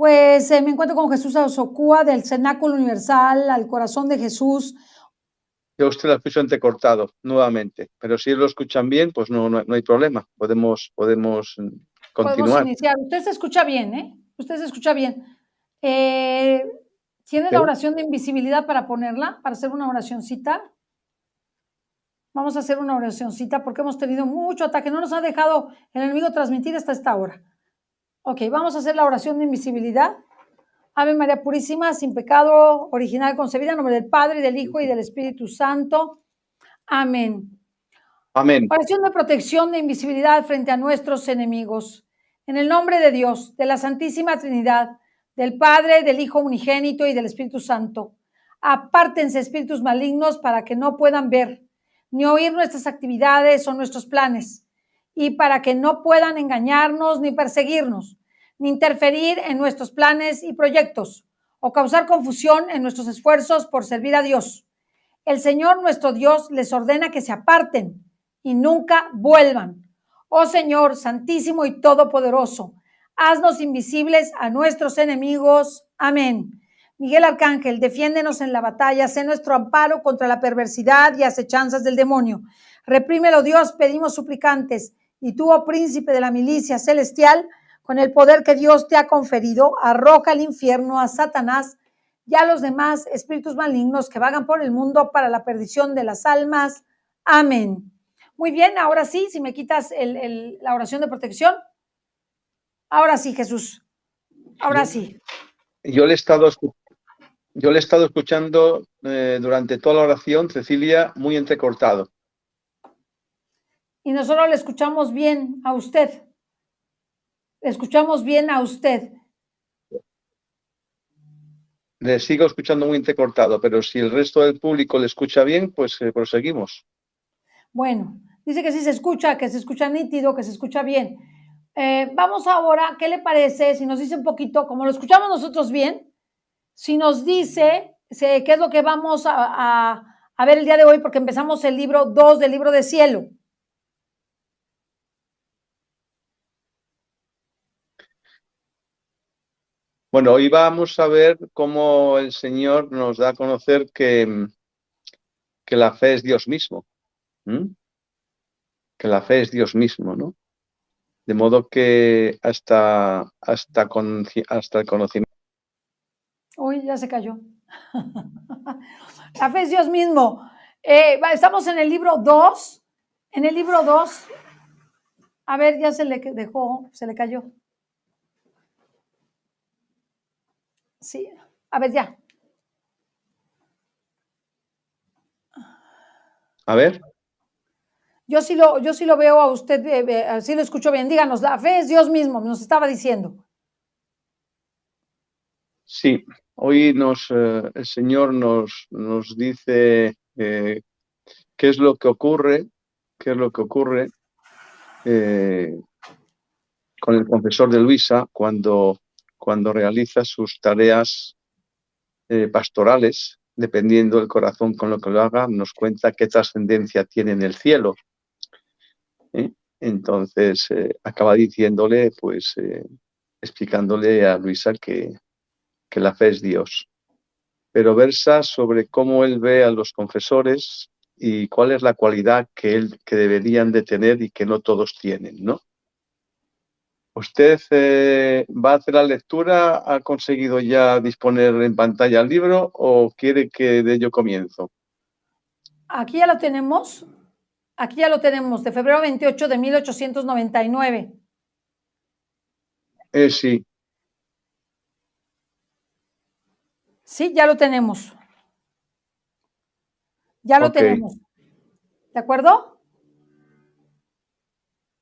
Pues me encuentro con Jesús Azocúa del Cenáculo Universal al Corazón de Jesús. Yo a usted la escucho entrecortado nuevamente, pero si lo escuchan bien, pues no hay problema. Podemos Podemos continuar. iniciar. Usted se escucha bien, ¿eh? Usted se escucha bien. ¿Tiene la Ok. oración de invisibilidad para ponerla, para hacer una oracioncita? Vamos a hacer una oracioncita porque hemos tenido mucho ataque. No nos ha dejado el enemigo transmitir hasta esta hora. Ok, vamos a hacer la oración de invisibilidad. Ave María Purísima, sin pecado original concebida, en nombre del Padre, y del Hijo, y del Espíritu Santo. Amén. Amén. Oración de protección de invisibilidad frente a nuestros enemigos. En el nombre de Dios, de la Santísima Trinidad, del Padre, del Hijo unigénito y del Espíritu Santo. Apártense espíritus malignos para que no puedan ver ni oír nuestras actividades o nuestros planes, y para que no puedan engañarnos ni perseguirnos, ni interferir en nuestros planes y proyectos, o causar confusión en nuestros esfuerzos por servir a Dios. El Señor nuestro Dios les ordena que se aparten y nunca vuelvan. Oh Señor, santísimo y todopoderoso, haznos invisibles a nuestros enemigos. Amén. Miguel Arcángel, defiéndenos en la batalla, sé nuestro amparo contra la perversidad y acechanzas del demonio. Reprímelo, Dios, pedimos suplicantes. Y tú, oh príncipe de la milicia celestial, con el poder que Dios te ha conferido, arroja al infierno a Satanás y a los demás espíritus malignos que vagan por el mundo para la perdición de las almas. Amén. Muy bien, ahora sí, si me quitas la oración de protección. Ahora sí, Jesús. Ahora sí. Yo le he estado escuchando durante toda la oración, Cecilia, muy entrecortado. Y nosotros le escuchamos bien a usted. Le escuchamos bien a usted. Le sigo escuchando muy entrecortado, pero si el resto del público le escucha bien, pues proseguimos. Bueno, dice que sí se escucha, que se escucha nítido, que se escucha bien. Vamos ahora, ¿qué le parece si nos dice un poquito, como lo escuchamos nosotros bien, si nos dice qué es lo que vamos a ver el día de hoy, porque empezamos el libro 2 del libro de cielo? Bueno, hoy vamos a ver cómo el Señor nos da a conocer que la fe es Dios mismo. Que la fe es Dios mismo, ¿no? De modo que hasta el conocimiento. Uy, ya se cayó. La fe es Dios mismo. Estamos en el libro 2. En el libro 2. A ver, ya se le dejó, se le cayó. Sí, a ver, ya. A ver. Yo sí lo veo a usted, sí lo escucho bien. Díganos, la fe es Dios mismo, nos estaba diciendo. Sí, hoy el Señor nos dice qué es lo que ocurre, con el confesor de Luisa cuando realiza sus tareas pastorales, dependiendo del corazón con lo que lo haga, nos cuenta qué trascendencia tiene en el cielo. Entonces acaba diciéndole, pues explicándole a Luisa que la fe es Dios, pero versa sobre cómo él ve a los confesores y cuál es la cualidad que deberían de tener y que no todos tienen, ¿no? ¿Usted va a hacer la lectura? ¿Ha conseguido ya disponer en pantalla el libro o quiere que de ello comienzo? Aquí ya lo tenemos. Aquí ya lo tenemos, de febrero 28 de 1899. Sí. Sí, ya lo tenemos. Ya lo tenemos. ¿De acuerdo?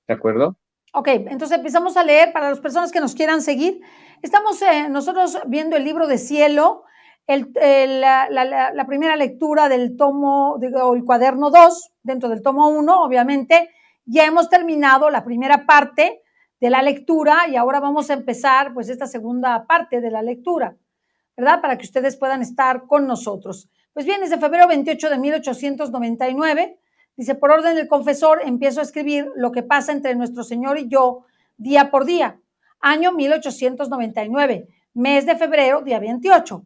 ¿De acuerdo? Ok, entonces empezamos a leer para las personas que nos quieran seguir. Estamos nosotros viendo el libro de cielo, la primera lectura del tomo, el cuaderno 2, dentro del tomo 1, obviamente. Ya hemos terminado la primera parte de la lectura y ahora vamos a empezar pues esta segunda parte de la lectura, ¿verdad? Para que ustedes puedan estar con nosotros. Pues bien, desde febrero 28 de 1899, dice, por orden del confesor, empiezo a escribir lo que pasa entre nuestro Señor y yo día por día. Año 1899. mes de febrero, día 28.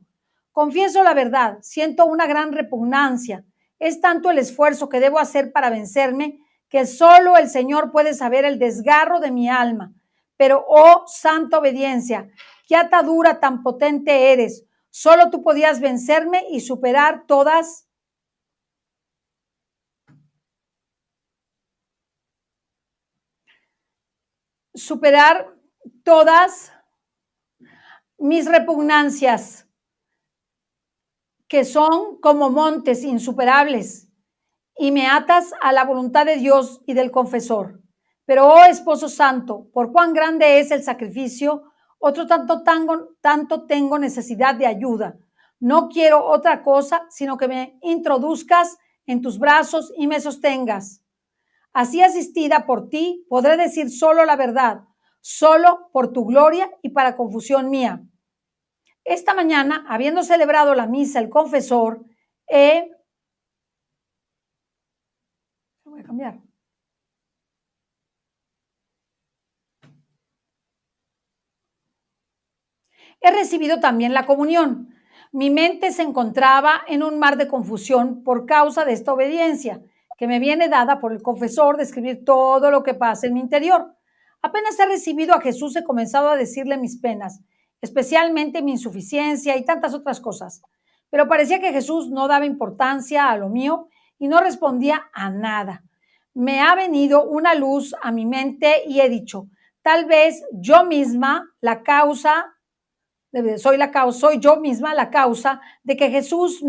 Confieso la verdad, siento una gran repugnancia. Es tanto el esfuerzo que debo hacer para vencerme que solo el Señor puede saber el desgarro de mi alma. Pero, oh santa obediencia, qué atadura tan potente eres. Solo tú podías vencerme y superar todas mis repugnancias, que son como montes insuperables, y me atas a la voluntad de Dios y del confesor. Pero, oh esposo santo, por cuán grande es el sacrificio, otro tanto tengo necesidad de ayuda. No quiero otra cosa, sino que me introduzcas en tus brazos y me sostengas. Así asistida por ti, podré decir solo la verdad, solo por tu gloria y para confusión mía. Esta mañana, habiendo celebrado la misa, el confesor, voy a cambiar. He recibido también la comunión. Mi mente se encontraba en un mar de confusión por causa de esta obediencia que me viene dada por el confesor de escribir todo lo que pasa en mi interior. Apenas he recibido a Jesús, he comenzado a decirle mis penas, especialmente mi insuficiencia y tantas otras cosas. Pero parecía que Jesús no daba importancia a lo mío y no respondía a nada. Me ha venido una luz a mi mente y he dicho, tal vez yo misma soy yo misma la causa de que Jesús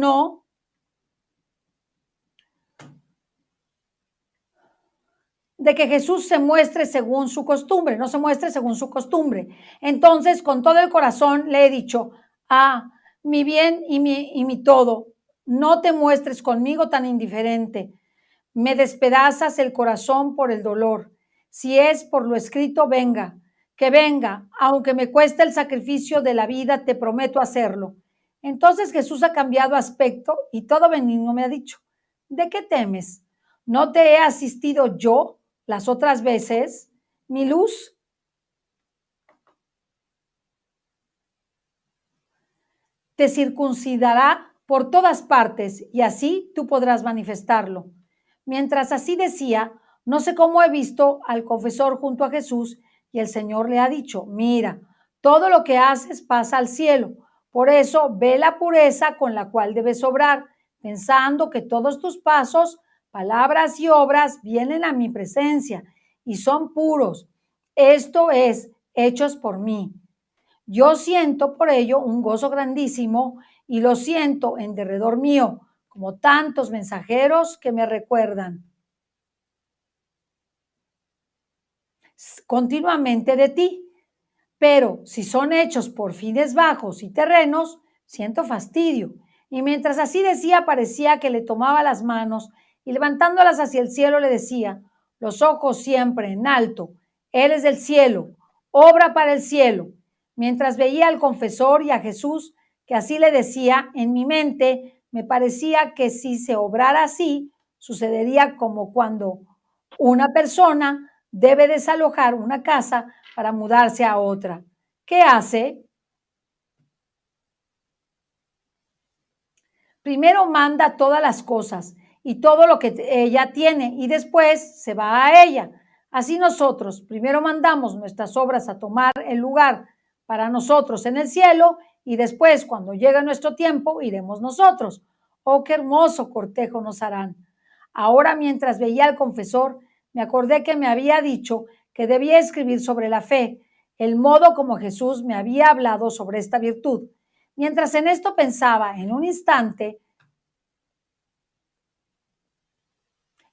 se muestre según su costumbre, no se muestre según su costumbre. Entonces, con todo el corazón le he dicho, mi bien y mi todo, no te muestres conmigo tan indiferente. Me despedazas el corazón por el dolor. Si es por lo escrito, venga, que venga, aunque me cueste el sacrificio de la vida, te prometo hacerlo. Entonces Jesús ha cambiado aspecto y todo benigno me ha dicho, ¿de qué temes? ¿No te he asistido yo las otras veces? Mi luz te circuncidará por todas partes y así tú podrás manifestarlo. Mientras así decía, no sé cómo he visto al confesor junto a Jesús y el Señor le ha dicho, mira, todo lo que haces pasa al cielo. Por eso ve la pureza con la cual debes obrar, pensando que todos tus pasos, palabras y obras vienen a mi presencia y son puros. Esto es, hechos por mí. Yo siento por ello un gozo grandísimo y lo siento en derredor mío, como tantos mensajeros que me recuerdan continuamente de ti. Pero si son hechos por fines bajos y terrenos, siento fastidio. Y mientras así decía, parecía que le tomaba las manos y levantándolas hacia el cielo le decía, los ojos siempre en alto, eres del cielo, obra para el cielo. Mientras veía al confesor y a Jesús, que así le decía, en mi mente me parecía que si se obrara así, sucedería como cuando una persona debe desalojar una casa para mudarse a otra. ¿Qué hace? Primero manda todas las cosas y todo lo que ella tiene y después se va a ella. Así nosotros primero mandamos nuestras obras a tomar el lugar para nosotros en el cielo y después cuando llega nuestro tiempo iremos nosotros. Oh, qué hermoso cortejo nos harán. Ahora mientras veía al confesor me acordé que me había dicho que debía escribir sobre la fe, el modo como Jesús me había hablado sobre esta virtud. Mientras en esto pensaba, en un instante,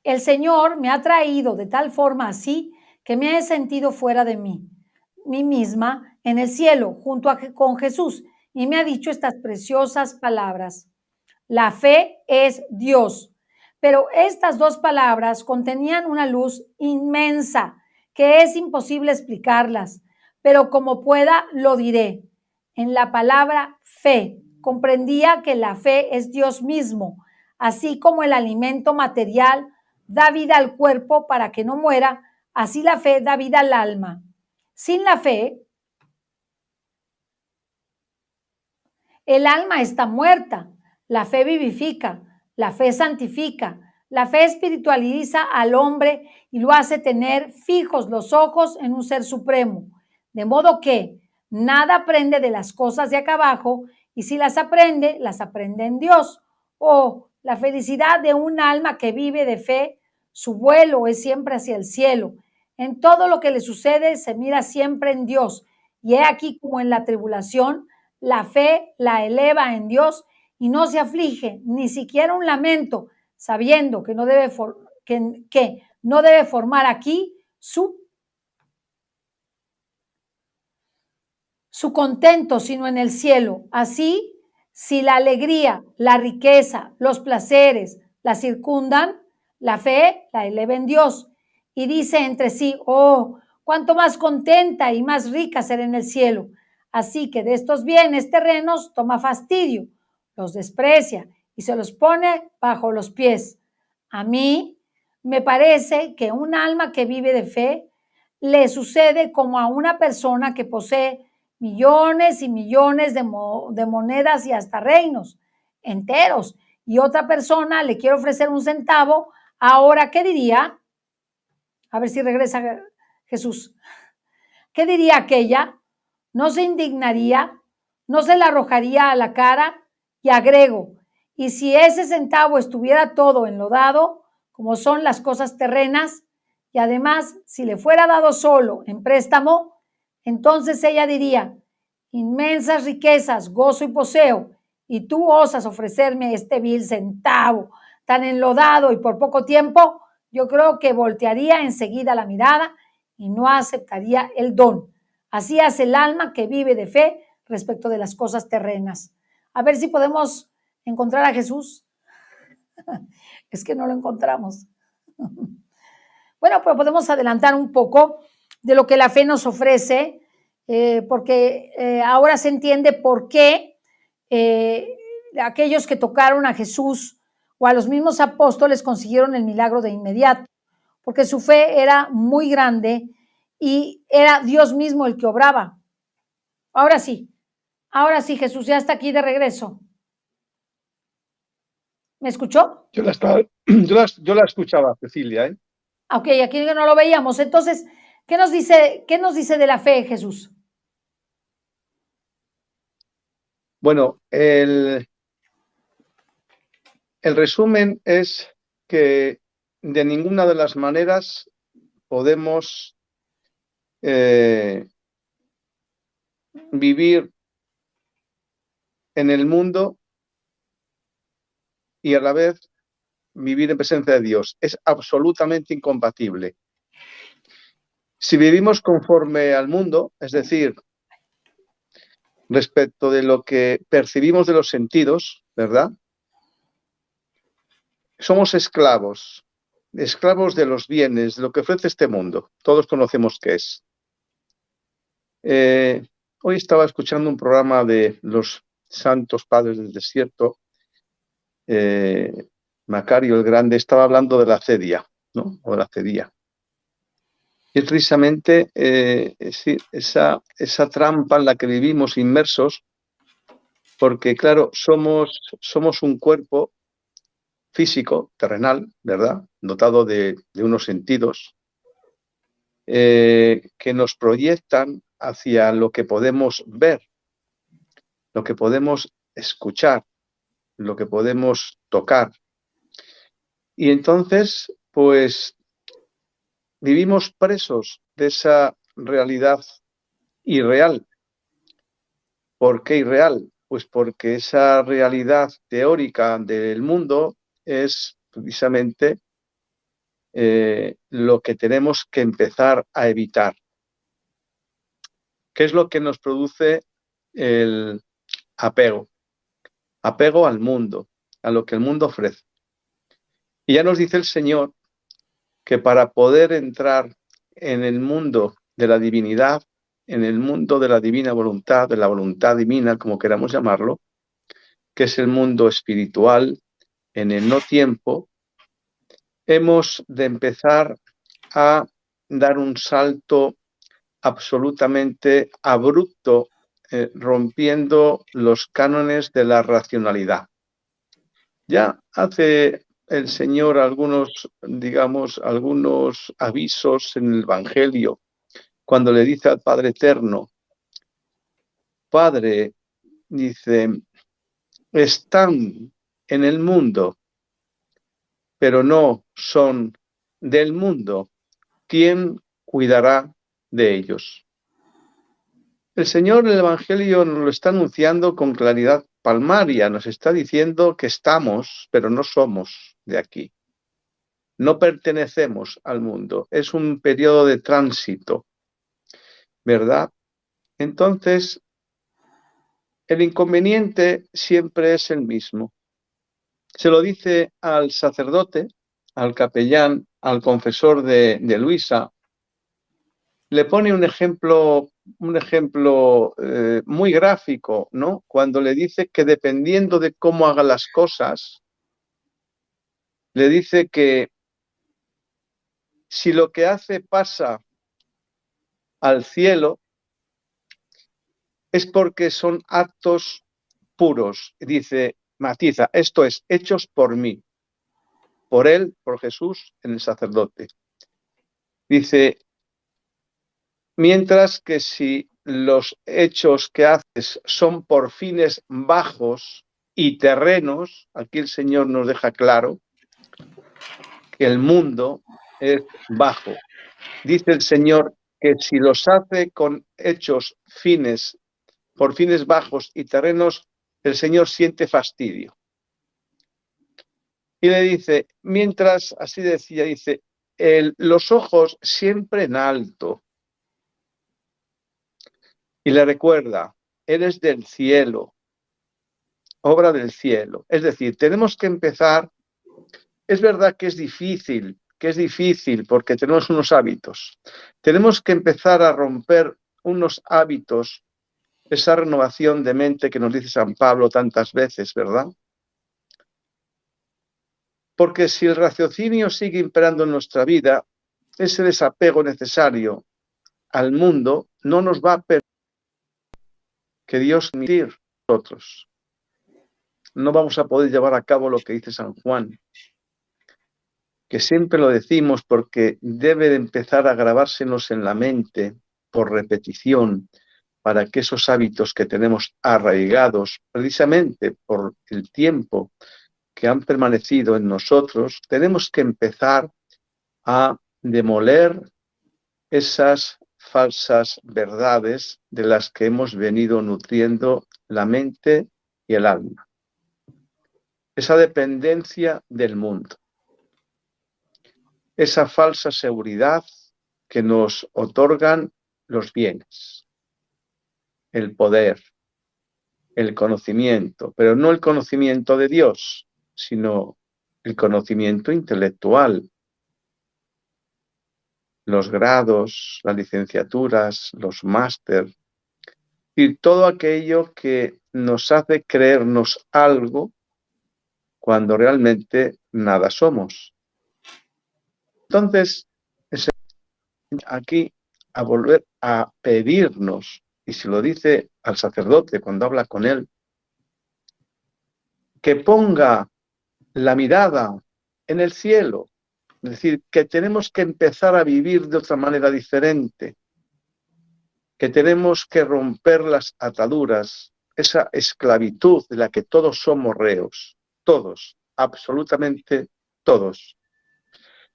el Señor me ha traído de tal forma así que me he sentido fuera de mí misma, en el cielo, con Jesús, y me ha dicho estas preciosas palabras. La fe es Dios. Pero estas dos palabras contenían una luz inmensa que es imposible explicarlas, pero como pueda lo diré. En la palabra fe comprendía que la fe es Dios mismo, así como el alimento material da vida al cuerpo para que no muera, así la fe da vida al alma. Sin la fe, El alma está muerta, la fe vivifica, la fe santifica, la fe espiritualiza al hombre y lo hace tener fijos los ojos en un ser supremo, de modo que nada aprende de las cosas de acá abajo y si las aprende en Dios. Oh, la felicidad de un alma que vive de fe, su vuelo es siempre hacia el cielo. En todo lo que le sucede se mira siempre en Dios. Y he aquí como en la tribulación, la fe la eleva en Dios y no se aflige, ni siquiera un lamento, sabiendo que no debe, que no debe formar aquí su contento, sino en el cielo. Así, si la alegría, la riqueza, los placeres la circundan, la fe la eleva en Dios y dice entre sí, oh, cuánto más contenta y más rica será en el cielo. Así que de estos bienes terrenos toma fastidio, los desprecia y se los pone bajo los pies. A mí me parece que un alma que vive de fe le sucede como a una persona que posee millones y millones de monedas y hasta reinos enteros, y otra persona le quiere ofrecer un centavo, ahora, ¿qué diría? A ver si regresa Jesús. ¿Qué diría aquella? ¿No se indignaría? ¿No se la arrojaría a la cara? Y agrego, y si ese centavo estuviera todo enlodado, como son las cosas terrenas, y además, si le fuera dado solo en préstamo, entonces ella diría, inmensas riquezas, gozo y poseo, y tú osas ofrecerme este vil centavo tan enlodado y por poco tiempo, yo creo que voltearía enseguida la mirada y no aceptaría el don. Así hace el alma que vive de fe respecto de las cosas terrenas. A ver si podemos encontrar a Jesús. Es que no lo encontramos. Bueno, pues podemos adelantar un poco de lo que la fe nos ofrece, porque ahora se entiende por qué aquellos que tocaron a Jesús o a los mismos apóstoles consiguieron el milagro de inmediato, porque su fe era muy grande y era Dios mismo el que obraba. Ahora sí, Jesús ya está aquí de regreso. ¿Me escuchó? Yo la escuchaba, Cecilia, ¿eh? Ok, aquí no lo veíamos. Entonces, ¿qué nos dice de la fe, Jesús? Bueno, el resumen es que de ninguna de las maneras podemos vivir en el mundo y a la vez vivir en presencia de Dios. Es absolutamente incompatible. Si vivimos conforme al mundo, es decir, respecto de lo que percibimos de los sentidos, ¿verdad? Somos esclavos de los bienes, de lo que ofrece este mundo. Todos conocemos qué es. Hoy estaba escuchando un programa de los Santos Padres del Desierto. Macario el Grande estaba hablando de la acedia, ¿no? O de la acedia. Y es precisamente esa trampa en la que vivimos inmersos, porque claro, somos un cuerpo físico, terrenal, ¿verdad? Dotado de unos sentidos que nos proyectan hacia lo que podemos ver, lo que podemos escuchar, lo que podemos tocar. Y entonces, pues, vivimos presos de esa realidad irreal. ¿Por qué irreal? Pues porque esa realidad teórica del mundo es precisamente lo que tenemos que empezar a evitar. ¿Qué es lo que nos produce el apego? Apego al mundo, a lo que el mundo ofrece. Y ya nos dice el Señor que para poder entrar en el mundo de la divinidad, en el mundo de la divina voluntad, de la voluntad divina, como queramos llamarlo, que es el mundo espiritual, en el no tiempo, hemos de empezar a dar un salto absolutamente abrupto rompiendo los cánones de la racionalidad. Ya hace el Señor algunos, digamos, algunos avisos en el Evangelio, cuando le dice al Padre Eterno, Padre, dice, están en el mundo, pero no son del mundo. ¿Quién cuidará de ellos? El Señor en el Evangelio nos lo está anunciando con claridad palmaria, nos está diciendo que estamos, pero no somos de aquí. No pertenecemos al mundo, es un periodo de tránsito, ¿verdad? Entonces, el inconveniente siempre es el mismo. Se lo dice al sacerdote, al capellán, al confesor de Luisa, le pone un ejemplo muy gráfico, ¿no? Cuando le dice que dependiendo de cómo haga las cosas, le dice que si lo que hace pasa al cielo, es porque son actos puros. Dice, matiza, esto es, hechos por mí, por él, por Jesús, en el sacerdote. Dice, mientras que si los hechos que haces son por fines bajos y terrenos, aquí el Señor nos deja claro que el mundo es bajo. Dice el Señor que si los hace con hechos por fines bajos y terrenos, el Señor siente fastidio. Y le dice, mientras, así decía, dice, los ojos siempre en alto. Y le recuerda, eres del cielo, obra del cielo. Es decir, tenemos que empezar, es verdad que es difícil porque tenemos unos hábitos. Tenemos que empezar a romper unos hábitos, esa renovación de mente que nos dice San Pablo tantas veces, ¿verdad? Porque si el raciocinio sigue imperando en nuestra vida, ese desapego necesario al mundo no nos va a permitir que Dios permitir nosotros. No vamos a poder llevar a cabo lo que dice San Juan, que siempre lo decimos porque debe de empezar a grabársenos en la mente por repetición, para que esos hábitos que tenemos arraigados precisamente por el tiempo que han permanecido en nosotros, tenemos que empezar a demoler esas falsas verdades de las que hemos venido nutriendo la mente y el alma. Esa dependencia del mundo, esa falsa seguridad que nos otorgan los bienes, el poder, el conocimiento, pero no el conocimiento de Dios, sino el conocimiento intelectual, los grados, las licenciaturas, los máster, y todo aquello que nos hace creernos algo cuando realmente nada somos. Entonces, aquí a volver a pedirnos, y se lo dice al sacerdote cuando habla con él, que ponga la mirada en el cielo, es decir, que tenemos que empezar a vivir de otra manera diferente, que tenemos que romper las ataduras, esa esclavitud de la que todos somos reos, todos, absolutamente todos,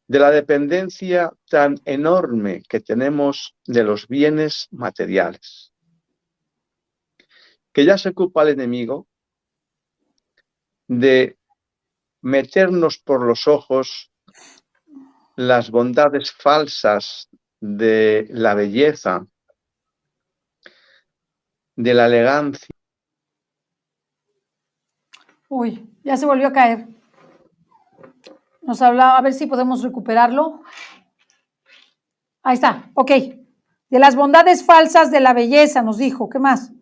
de la dependencia tan enorme que tenemos de los bienes materiales. Que ya se ocupa el enemigo de meternos por los ojos las bondades falsas de la belleza, de la elegancia. Uy, ya se volvió a caer. Nos hablaba, a ver si podemos recuperarlo. Ahí está, ok. De las bondades falsas de la belleza, nos dijo. ¿Qué más?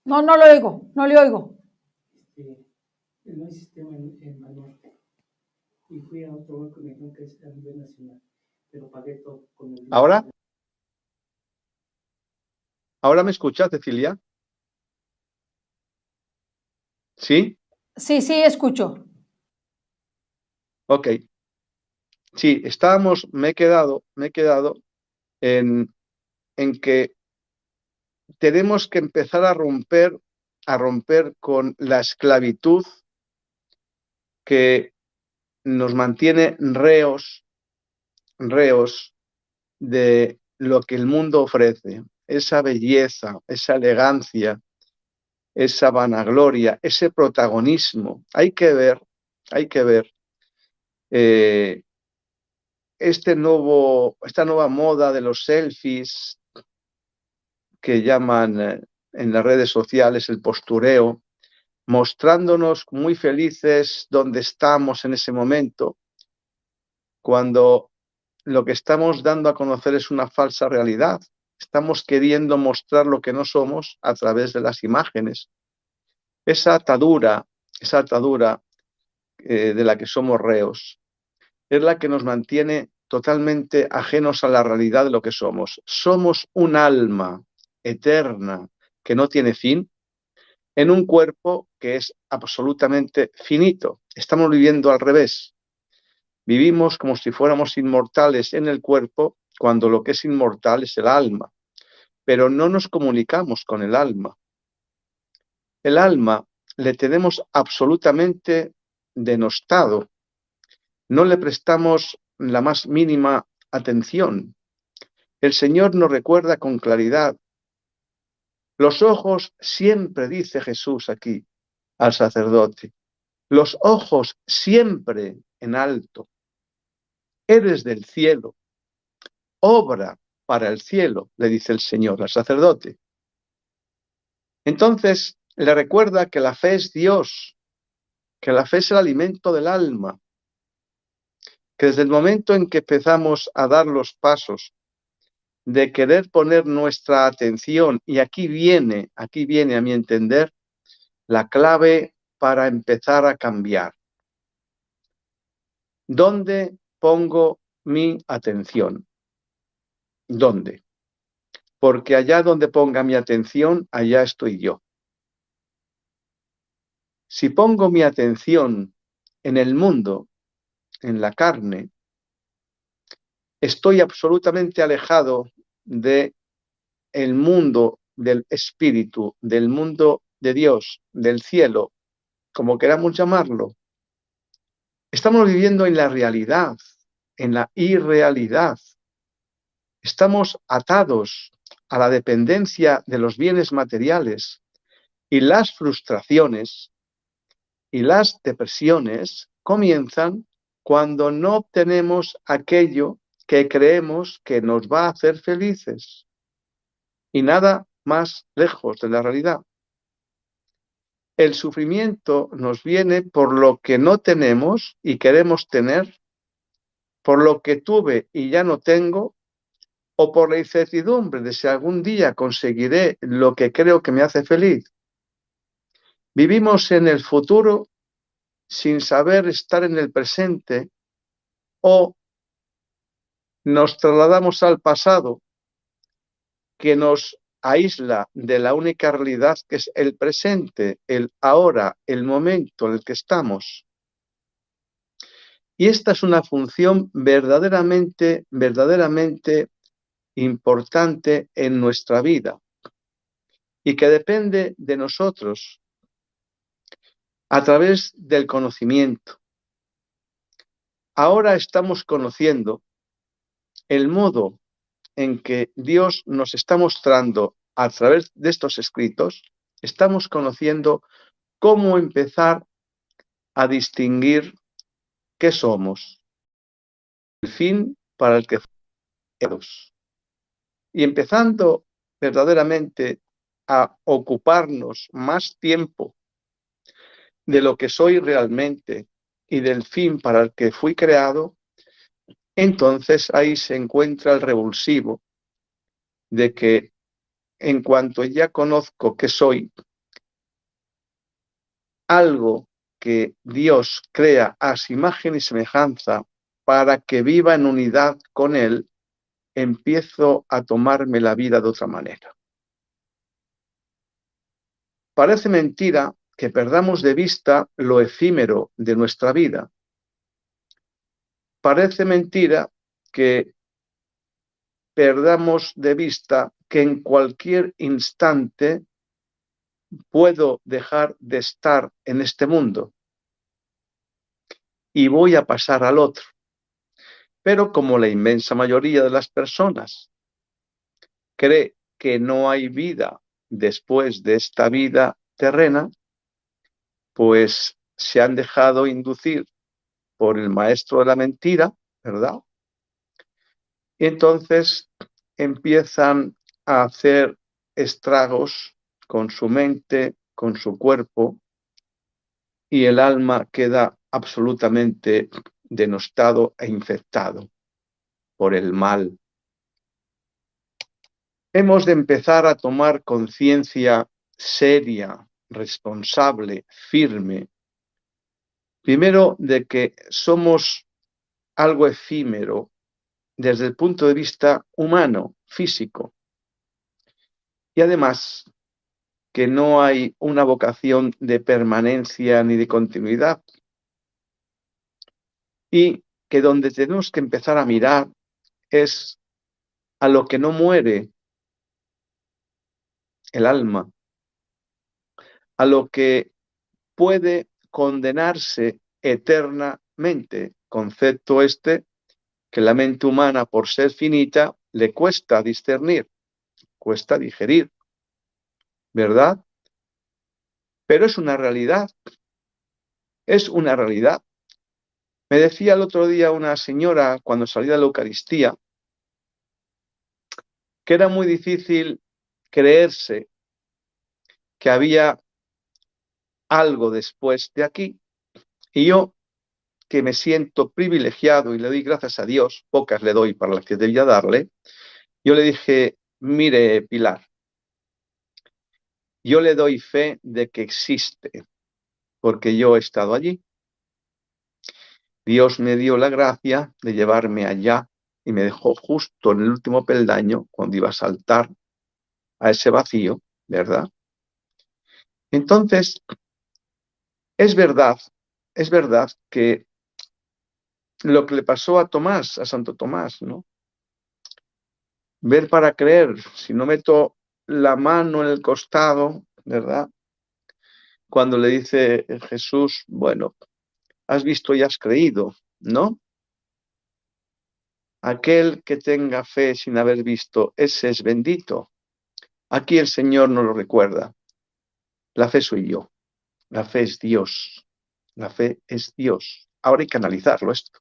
No, no lo oigo, no le oigo. No hay sistema en Banorte. Y fui a otro banco y me dijeron que es a nivel nacional. Pero pagué todo con el... ¿Ahora? ¿Ahora me escuchas, Cecilia? ¿Sí? Sí, sí, escucho. Ok. Sí, me he quedado en que tenemos que empezar a romper con la esclavitud que nos mantiene reos de lo que el mundo ofrece, esa belleza, esa elegancia, esa vanagloria, ese protagonismo. Hay que ver eh, esta nueva moda de los selfies que llaman en las redes sociales el postureo, mostrándonos muy felices donde estamos en ese momento, cuando lo que estamos dando a conocer es una falsa realidad. Estamos queriendo mostrar lo que no somos a través de las imágenes. Esa atadura de la que somos reos, es la que nos mantiene totalmente ajenos a la realidad de lo que somos. Somos un alma eterna que no tiene fin en un cuerpo que es absolutamente finito. Estamos viviendo al revés. Vivimos como si fuéramos inmortales en el cuerpo, cuando lo que es inmortal es el alma, pero no nos comunicamos con el alma. El alma le tenemos absolutamente denostado, no le prestamos la más mínima atención. El Señor nos recuerda con claridad. Los ojos, siempre dice Jesús aquí al sacerdote, los ojos siempre en alto. Eres del cielo, obra para el cielo, le dice el Señor al sacerdote. Entonces le recuerda que la fe es Dios, que la fe es el alimento del alma, que desde el momento en que empezamos a dar los pasos de querer poner nuestra atención, y aquí viene a mi entender la clave para empezar a cambiar. ¿Dónde pongo mi atención? ¿Dónde? Porque allá donde ponga mi atención, allá estoy yo. Si pongo mi atención en el mundo, en la carne, estoy absolutamente alejado de el mundo del espíritu, del mundo de Dios, del cielo, como queramos llamarlo. Estamos viviendo en la realidad, en la irrealidad. Estamos atados a la dependencia de los bienes materiales, y las frustraciones y las depresiones comienzan cuando no obtenemos aquello que creemos que nos va a hacer felices. Y nada más lejos de la realidad. El sufrimiento nos viene por lo que no tenemos y queremos tener, por lo que tuve y ya no tengo, o por la incertidumbre de si algún día conseguiré lo que creo que me hace feliz. Vivimos en el futuro sin saber estar en el presente, o nos trasladamos al pasado, que nos aísla de la única realidad que es el presente, el ahora, el momento en el que estamos. Y esta es una función verdaderamente importante en nuestra vida, y que depende de nosotros a través del conocimiento. Ahora estamos conociendo el modo en que Dios nos está mostrando a través de estos escritos. Estamos conociendo cómo empezar a distinguir qué somos, el fin para el que fuimos, y empezando verdaderamente a ocuparnos más tiempo de lo que soy realmente y del fin para el que fui creado. Entonces ahí se encuentra el revulsivo de que, en cuanto ya conozco que soy algo que Dios crea a su imagen y semejanza para que viva en unidad con Él, empiezo a tomarme la vida de otra manera. Parece mentira que perdamos de vista lo efímero de nuestra vida. Parece mentira que perdamos de vista que en cualquier instante puedo dejar de estar en este mundo y voy a pasar al otro. Pero como la inmensa mayoría de las personas cree que no hay vida después de esta vida terrena, pues se han dejado inducir por el maestro de la mentira, ¿verdad? Y entonces empiezan a hacer estragos con su mente, con su cuerpo, y el alma queda absolutamente denostado e infectado por el mal. Hemos de empezar a tomar conciencia seria, responsable, firme, primero de que somos algo efímero desde el punto de vista humano, físico, y además que no hay una vocación de permanencia ni de continuidad, y que donde tenemos que empezar a mirar es a lo que no muere, el alma, a lo que puede condenarse eternamente, concepto este que la mente humana, por ser finita, le cuesta discernir, cuesta digerir, ¿verdad? Pero es una realidad, es una realidad. Me decía el otro día una señora cuando salía de la Eucaristía que era muy difícil creerse que había algo después de aquí, y yo, que me siento privilegiado y le doy gracias a Dios, pocas le doy para las que debía darle, yo le dije, mire, Pilar, yo le doy fe de que existe, porque yo he estado allí. Dios me dio la gracia de llevarme allá y me dejó justo en el último peldaño cuando iba a saltar a ese vacío, ¿verdad? Entonces, es verdad que lo que le pasó a Tomás, a Santo Tomás, ¿no? Ver para creer, si no meto la mano en el costado, ¿verdad? Cuando le dice Jesús, bueno, has visto y has creído, ¿no? Aquel que tenga fe sin haber visto, ese es bendito. Aquí el Señor nos lo recuerda. La fe soy yo, la fe es Dios, la fe es Dios. Ahora hay que analizarlo esto.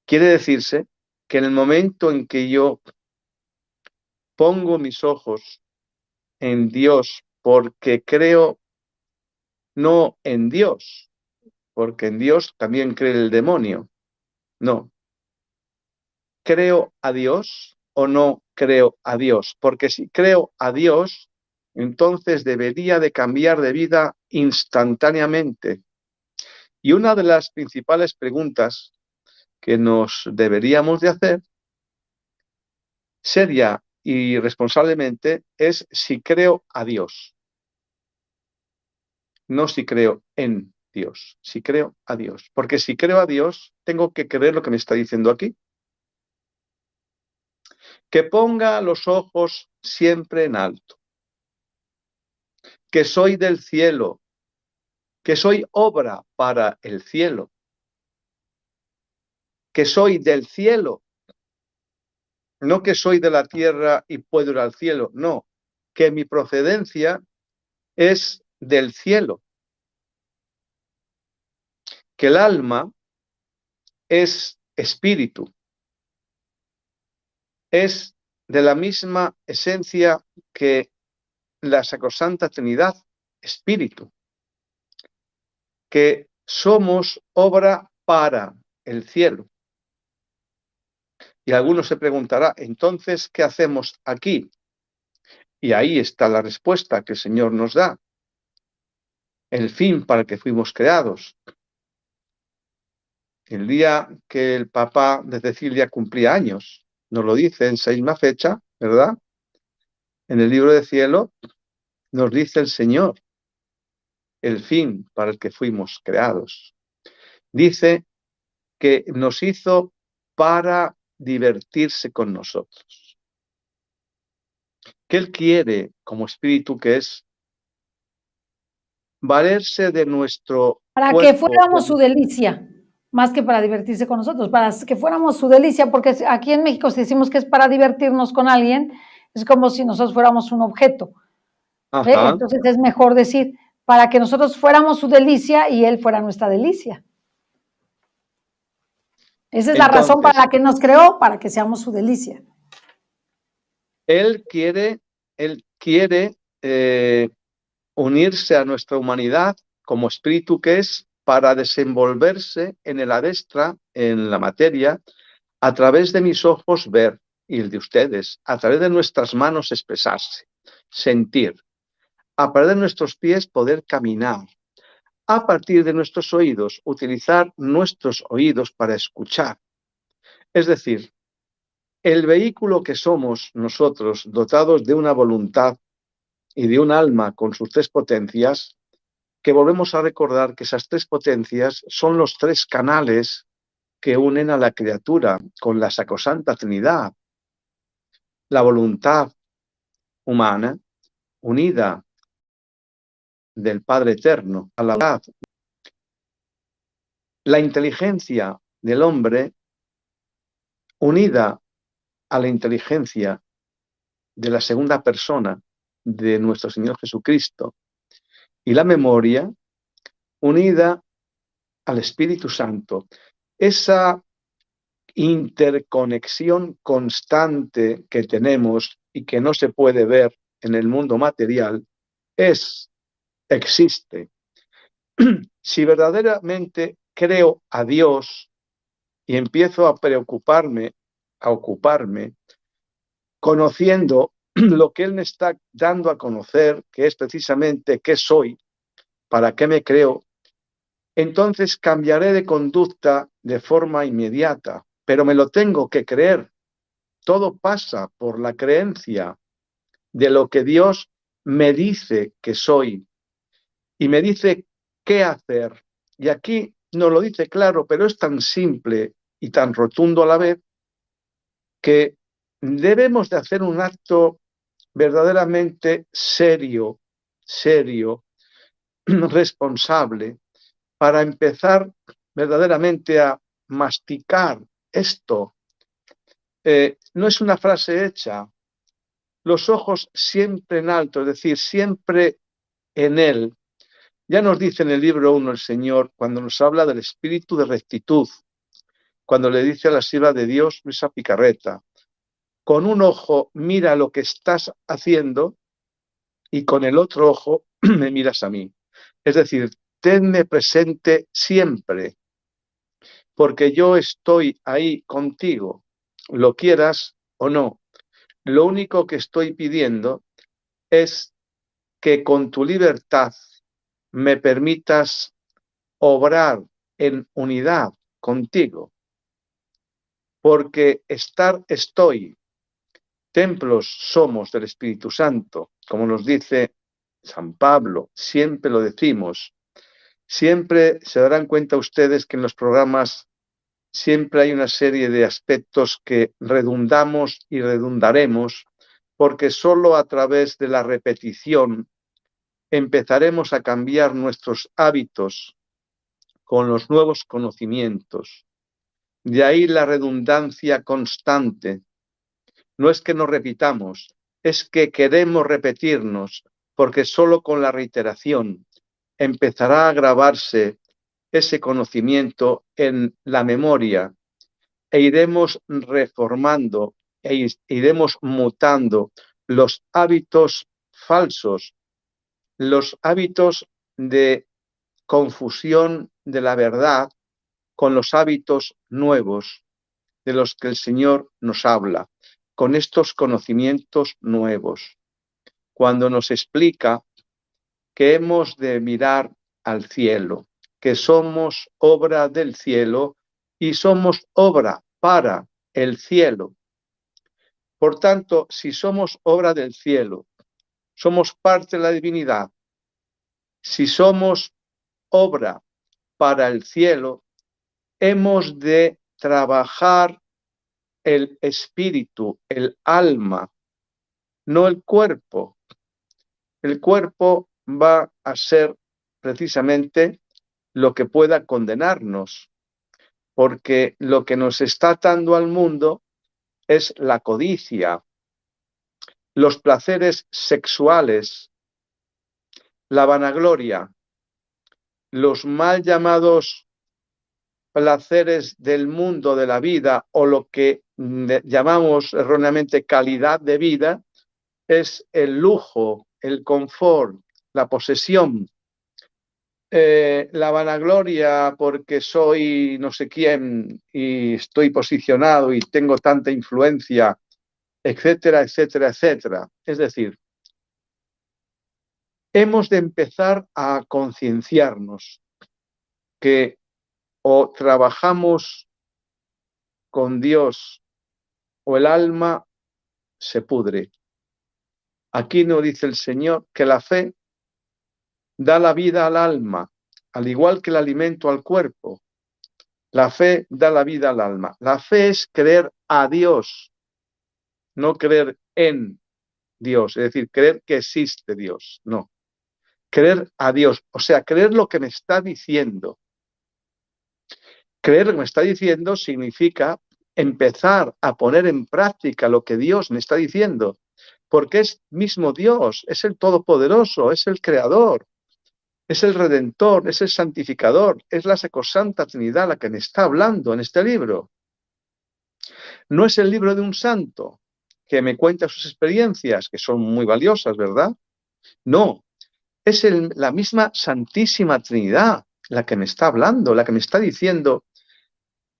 Quiere decirse que en el momento en que yo pongo mis ojos en Dios porque creo no en Dios, porque en Dios también cree el demonio. No. ¿Creo a Dios o no creo a Dios? Porque si creo a Dios, entonces debería de cambiar de vida instantáneamente. Y una de las principales preguntas que nos deberíamos de hacer, seria y responsablemente, es si creo a Dios. No si creo en Dios, si creo a Dios. Porque si creo a Dios, tengo que creer lo que me está diciendo aquí. Que ponga los ojos siempre en alto. Que soy del cielo. Que soy obra para el cielo. Que soy del cielo. No que soy de la tierra y puedo ir al cielo. No, que mi procedencia es del cielo. Que el alma es espíritu. Es de la misma esencia que la Sacrosanta Trinidad, espíritu. Que somos obra para el cielo. Y alguno se preguntará, entonces, ¿qué hacemos aquí? Y ahí está la respuesta que el Señor nos da. El fin para el que fuimos creados. El día que el papá de Cecilia cumplía años, nos lo dice en esa misma fecha, ¿verdad? En el libro de cielo nos dice el Señor el fin para el que fuimos creados. Dice que nos hizo para divertirse con nosotros. Que Él quiere, como espíritu que es, valerse de nuestro Para que cuerpo. fuéramos su delicia, más que para divertirse con nosotros, para que fuéramos su delicia, porque aquí en México si decimos que es para divertirnos con alguien, es como si nosotros fuéramos un objeto. ¿Ve? Ajá. Entonces es mejor decir, para que nosotros fuéramos su delicia y Él fuera nuestra delicia. Esa es la razón Entonces, para la que nos creó, para que seamos su delicia. Él quiere unirse a nuestra humanidad como espíritu que es para desenvolverse en el adestra, en la materia, a través de mis ojos ver y el de ustedes, a través de nuestras manos expresarse, sentir, a través de nuestros pies poder caminar, a partir de nuestros oídos utilizar nuestros oídos para escuchar. Es decir, el vehículo que somos nosotros, dotados de una voluntad y de un alma con sus tres potencias, que volvemos a recordar que esas tres potencias son los tres canales que unen a la criatura con la sacrosanta Trinidad. La voluntad humana unida del Padre Eterno a la voluntad. La inteligencia del hombre unida a la inteligencia de la segunda persona de nuestro Señor Jesucristo. Y la memoria unida al Espíritu Santo. Esa interconexión constante que tenemos y que no se puede ver en el mundo material existe. Si verdaderamente creo a Dios y empiezo a preocuparme, a ocuparme, conociendo lo que Él me está dando a conocer, que es precisamente qué soy, para qué me creo, entonces cambiaré de conducta de forma inmediata, pero me lo tengo que creer. Todo pasa por la creencia de lo que Dios me dice que soy y me dice qué hacer. Y aquí no lo dice claro, pero es tan simple y tan rotundo a la vez que debemos de hacer un acto verdaderamente serio, responsable, para empezar verdaderamente a masticar esto. No es una frase hecha. Los ojos siempre en alto, es decir, siempre en Él. Ya nos dice en el libro 1 el Señor, cuando nos habla del espíritu de rectitud, cuando le dice a la sierva de Dios, Luisa Picarreta, con un ojo mira lo que estás haciendo y con el otro ojo me miras a mí. Es decir, tenme presente siempre, porque yo estoy ahí contigo, lo quieras o no. Lo único que estoy pidiendo es que con tu libertad me permitas obrar en unidad contigo, porque estoy, templos somos del Espíritu Santo, como nos dice San Pablo, siempre lo decimos. Siempre se darán cuenta ustedes que en los programas siempre hay una serie de aspectos que redundamos y redundaremos, porque solo a través de la repetición empezaremos a cambiar nuestros hábitos con los nuevos conocimientos. De ahí la redundancia constante. No es que nos repitamos, es que queremos repetirnos, porque solo con la reiteración empezará a grabarse ese conocimiento en la memoria e iremos reformando e iremos mutando los hábitos falsos, los hábitos de confusión de la verdad con los hábitos nuevos de los que el Señor nos habla, con estos conocimientos nuevos. Cuando nos explica que hemos de mirar al cielo, que somos obra del cielo y somos obra para el cielo. Por tanto, si somos obra del cielo, somos parte de la divinidad, si somos obra para el cielo, hemos de trabajar el espíritu, el alma, no el cuerpo. El cuerpo va a ser precisamente lo que pueda condenarnos, porque lo que nos está atando al mundo es la codicia, los placeres sexuales, la vanagloria, los mal llamados placeres del mundo de la vida, o lo que llamamos erróneamente calidad de vida, es el lujo, el confort, la posesión, la vanagloria porque soy no sé quién y estoy posicionado y tengo tanta influencia, etcétera, etcétera, etcétera. Es decir, hemos de empezar a concienciarnos que o trabajamos con Dios o el alma se pudre. Aquí nos dice el Señor que la fe da la vida al alma, al igual que el alimento al cuerpo. La fe da la vida al alma. La fe es creer a Dios, no creer en Dios, es decir, creer que existe Dios, no. Creer a Dios, o sea, creer lo que me está diciendo. Creer lo que me está diciendo significa empezar a poner en práctica lo que Dios me está diciendo, porque es mismo Dios, es el Todopoderoso, es el Creador, es el Redentor, es el Santificador, es la Sacrosanta Trinidad la que me está hablando en este libro. No es el libro de un santo que me cuenta sus experiencias, que son muy valiosas, ¿verdad? No, es la misma Santísima Trinidad la que me está hablando, la que me está diciendo,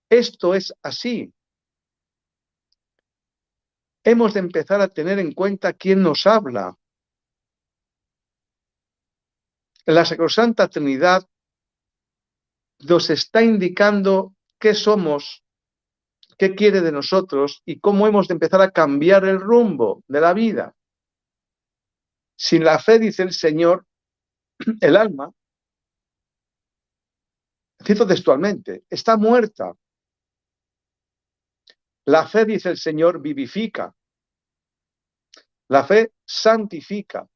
esto es así. Hemos de empezar a tener en cuenta quién nos habla. La Sacrosanta Trinidad nos está indicando qué somos, qué quiere de nosotros y cómo hemos de empezar a cambiar el rumbo de la vida. Sin la fe, dice el Señor, el alma, cito textualmente, está muerta. La fe, dice el Señor, vivifica. La fe santifica.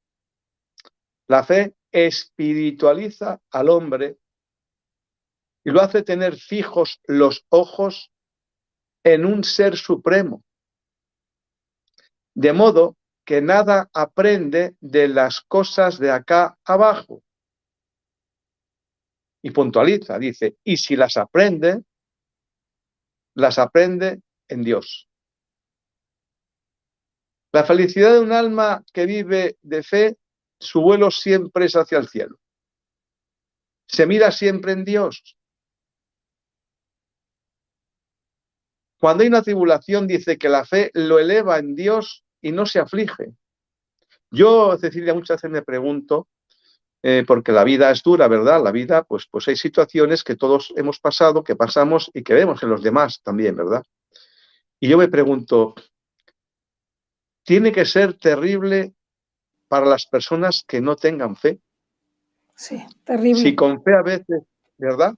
La fe espiritualiza al hombre y lo hace tener fijos los ojos en un ser supremo. De modo que nada aprende de las cosas de acá abajo. Y puntualiza, dice, y si las aprende en Dios. La felicidad de un alma que vive de fe, su vuelo siempre es hacia el cielo. Se mira siempre en Dios. Cuando hay una tribulación, dice que la fe lo eleva en Dios y no se aflige. Yo, Cecilia, muchas veces me pregunto, porque la vida es dura, ¿verdad? La vida, pues hay situaciones que todos hemos pasado, que pasamos y que vemos en los demás también, ¿verdad? Y yo me pregunto, ¿tiene que ser terrible para las personas que no tengan fe? Sí, terrible. Si con fe a veces, ¿verdad?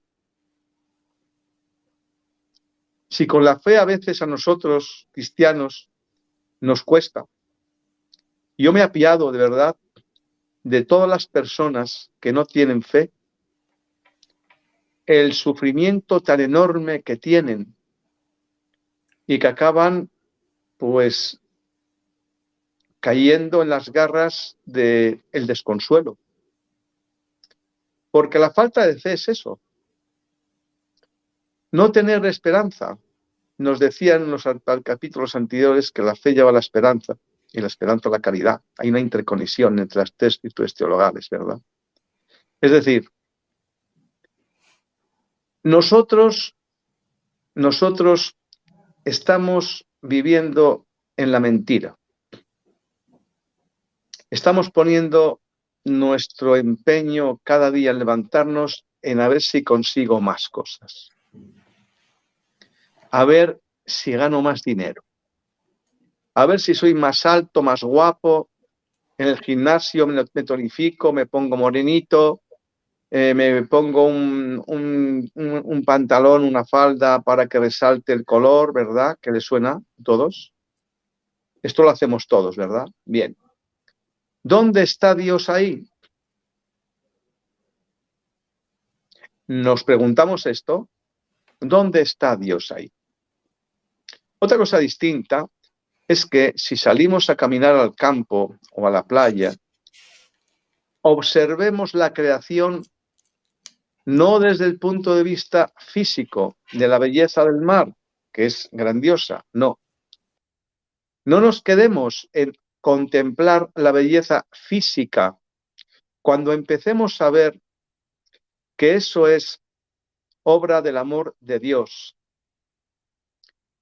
Si con la fe a veces a nosotros, cristianos, nos cuesta. Yo me he apiado, de verdad, de todas las personas que no tienen fe, el sufrimiento tan enorme que tienen y que acaban, pues, cayendo en las garras del desconsuelo. Porque la falta de fe es eso. No tener esperanza. Nos decían en los capítulos anteriores que la fe lleva a la esperanza y la esperanza a la caridad. Hay una interconexión entre las tres virtudes teologales, ¿verdad? Es decir, nosotros estamos viviendo en la mentira. Estamos poniendo nuestro empeño cada día en levantarnos en a ver si consigo más cosas. A ver si gano más dinero. a ver si soy más alto, más guapo, en el gimnasio me tonifico, me pongo morenito, me pongo un pantalón, una falda para que resalte el color, ¿verdad? Que le suena a todos. Esto lo hacemos todos, ¿verdad? Bien. ¿Dónde está Dios ahí? Nos preguntamos esto. ¿Dónde está Dios ahí? Otra cosa distinta es que si salimos a caminar al campo o a la playa, observemos la creación no desde el punto de vista físico de la belleza del mar, que es grandiosa, no. No nos quedemos en contemplar la belleza física. Cuando empecemos a ver que eso es obra del amor de Dios,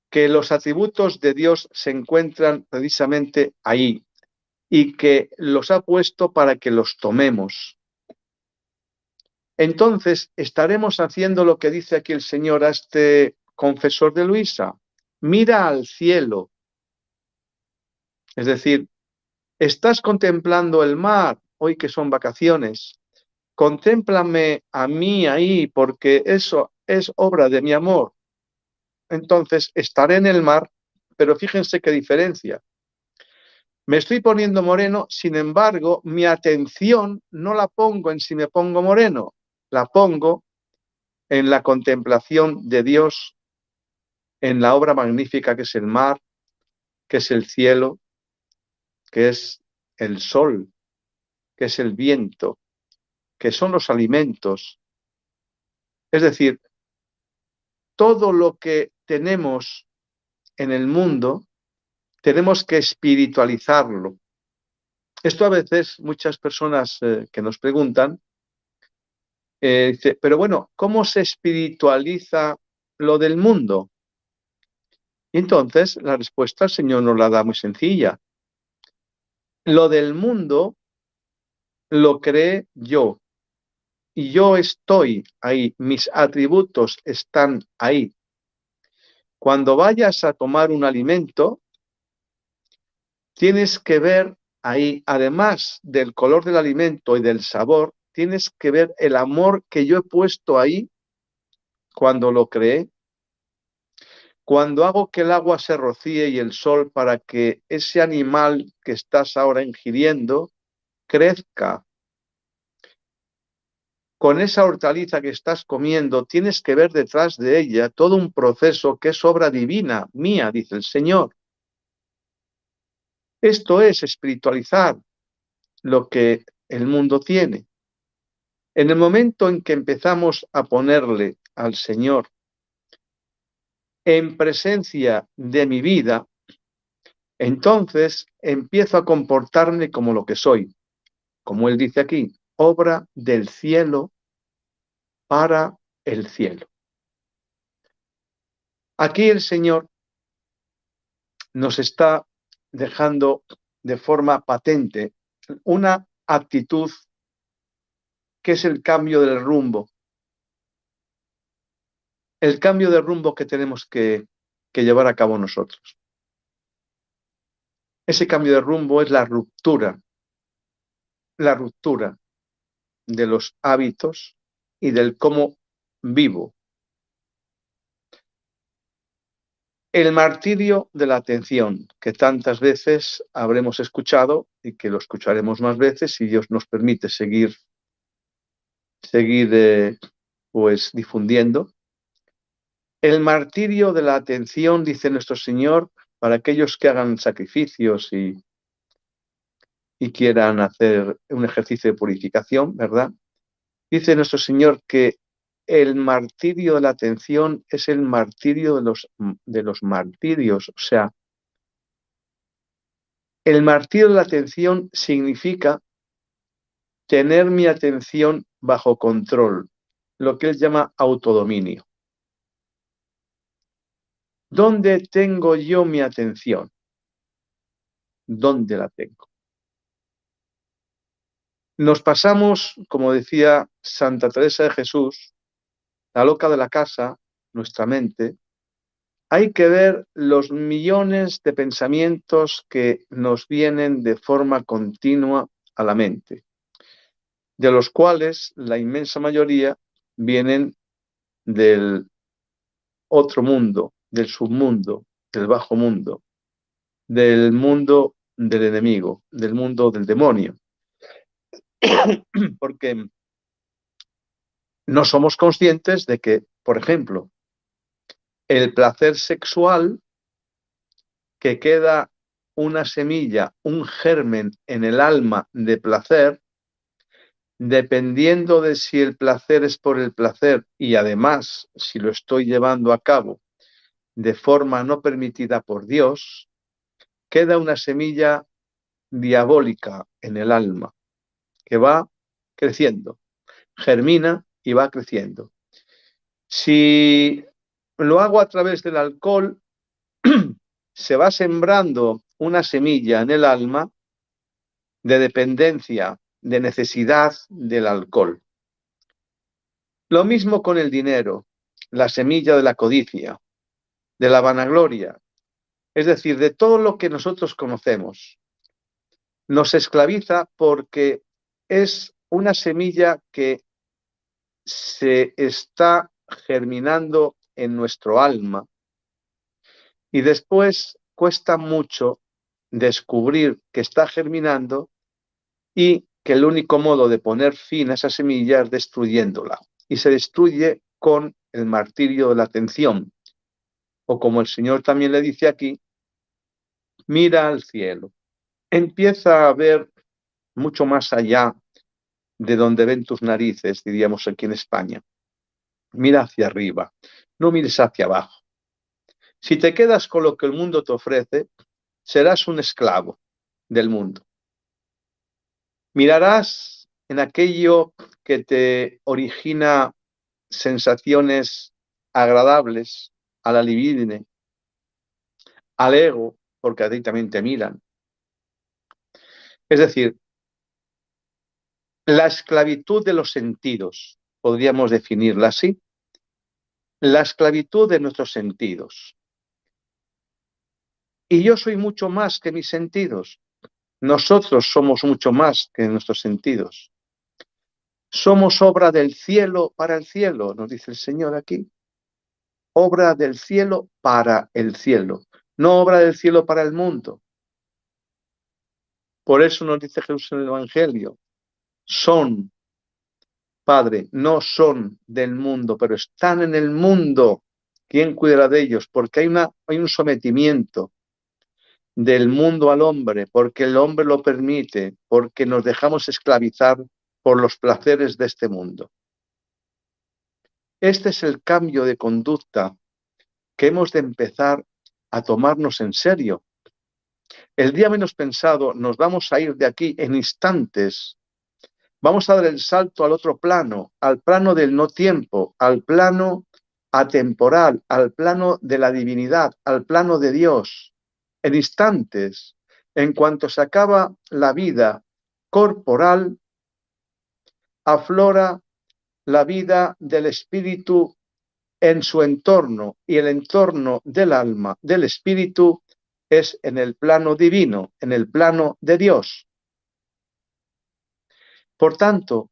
que los atributos de Dios se encuentran precisamente ahí y que los ha puesto para que los tomemos. Entonces estaremos haciendo lo que dice aquí el Señor a este confesor de Luisa. Mira al cielo. Es decir, estás contemplando el mar, hoy que son vacaciones. Contémplame a mí ahí, porque eso es obra de mi amor. Entonces estaré en el mar, pero fíjense qué diferencia. Me estoy poniendo moreno, sin embargo, mi atención no la pongo en si me pongo moreno, la pongo en la contemplación de Dios, en la obra magnífica que es el mar, que es el cielo, que es el sol, que es el viento, que son los alimentos. Es decir, todo lo que tenemos en el mundo, tenemos que espiritualizarlo. Esto a veces muchas personas que nos preguntan, dice, pero bueno, ¿cómo se espiritualiza lo del mundo? Y entonces la respuesta el Señor nos la da muy sencilla. Lo del mundo lo creé yo y yo estoy ahí, mis atributos están ahí. Cuando vayas a tomar un alimento, tienes que ver ahí, además del color del alimento y del sabor, tienes que ver el amor que yo he puesto ahí cuando lo creé, cuando hago que el agua se rocíe y el sol para que ese animal que estás ahora ingiriendo crezca. Con esa hortaliza que estás comiendo, tienes que ver detrás de ella todo un proceso que es obra divina, mía, dice el Señor. Esto es espiritualizar lo que el mundo tiene. En el momento en que empezamos a ponerle al Señor en presencia de mi vida, entonces empiezo a comportarme como lo que soy, como él dice aquí, obra del cielo para el cielo. Aquí el Señor nos está dejando de forma patente una actitud que es el cambio del rumbo. El cambio de rumbo que tenemos que llevar a cabo nosotros. Ese cambio de rumbo es la ruptura de los hábitos y del cómo vivo. El martirio de la atención, que tantas veces habremos escuchado y que lo escucharemos más veces si Dios nos permite seguir pues difundiendo. El martirio de la atención, dice nuestro Señor, para aquellos que hagan sacrificios y quieran hacer un ejercicio de purificación, ¿verdad? Dice nuestro Señor que el martirio de la atención es el martirio de los martirios. O sea, el martirio de la atención significa tener mi atención bajo control, lo que él llama autodominio. ¿Dónde tengo yo mi atención? ¿Dónde la tengo? Nos pasamos, como decía Santa Teresa de Jesús, la loca de la casa, nuestra mente, hay que ver los millones de pensamientos que nos vienen de forma continua a la mente, de los cuales la inmensa mayoría vienen del otro mundo, del submundo, del bajo mundo, del mundo del enemigo, del mundo del demonio. Porque no somos conscientes de que, por ejemplo, el placer sexual, que queda una semilla, un germen en el alma de placer, dependiendo de si el placer es por el placer y además si lo estoy llevando a cabo de forma no permitida por Dios, queda una semilla diabólica en el alma que va creciendo, germina y va creciendo. Si lo hago a través del alcohol, se va sembrando una semilla en el alma de dependencia, de necesidad del alcohol. Lo mismo con el dinero, la semilla de la codicia, de la vanagloria, es decir, de todo lo que nosotros conocemos. Nos esclaviza porque es una semilla que se está germinando en nuestro alma y después cuesta mucho descubrir que está germinando y que el único modo de poner fin a esa semilla es destruyéndola. Y se destruye con el martirio de la atención. O como el Señor también le dice aquí, mira al cielo. Empieza a ver mucho más allá de donde ven tus narices, diríamos aquí en España. Mira hacia arriba, no mires hacia abajo. Si te quedas con lo que el mundo te ofrece, serás un esclavo del mundo. Mirarás en aquello que te origina sensaciones agradables, a la libidine, al ego, porque a ti también te miran. Es decir, la esclavitud de los sentidos, podríamos definirla así, la esclavitud de nuestros sentidos. Y yo soy mucho más que mis sentidos. Nosotros somos mucho más que nuestros sentidos. Somos obra del cielo para el cielo, nos dice el Señor aquí. Obra del cielo para el cielo, no obra del cielo para el mundo. Por eso nos dice Jesús en el Evangelio, son, Padre, no son del mundo, pero están en el mundo. ¿Quién cuidará de ellos? Porque hay un sometimiento del mundo al hombre, porque el hombre lo permite, porque nos dejamos esclavizar por los placeres de este mundo. Este es el cambio de conducta que hemos de empezar a tomarnos en serio. El día menos pensado nos vamos a ir de aquí en instantes. Vamos a dar el salto al otro plano, al plano del no tiempo, al plano atemporal, al plano de la divinidad, al plano de Dios. En instantes, en cuanto se acaba la vida corporal, aflora la vida del espíritu en su entorno, y el entorno del alma, del espíritu, es en el plano divino, en el plano de Dios. Por tanto,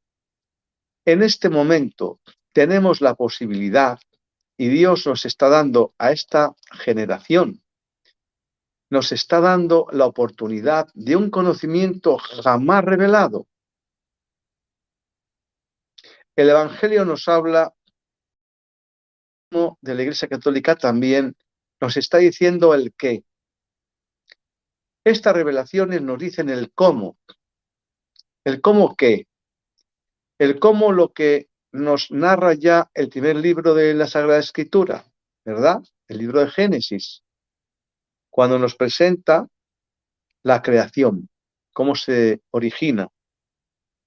en este momento tenemos la posibilidad, y Dios nos está dando a esta generación, nos está dando la oportunidad de un conocimiento jamás revelado. El Evangelio nos habla de la Iglesia Católica, también nos está diciendo el qué. Estas revelaciones nos dicen el cómo. El cómo qué. El cómo, lo que nos narra ya el primer libro de la Sagrada Escritura, ¿verdad? El libro de Génesis, cuando nos presenta la creación, cómo se origina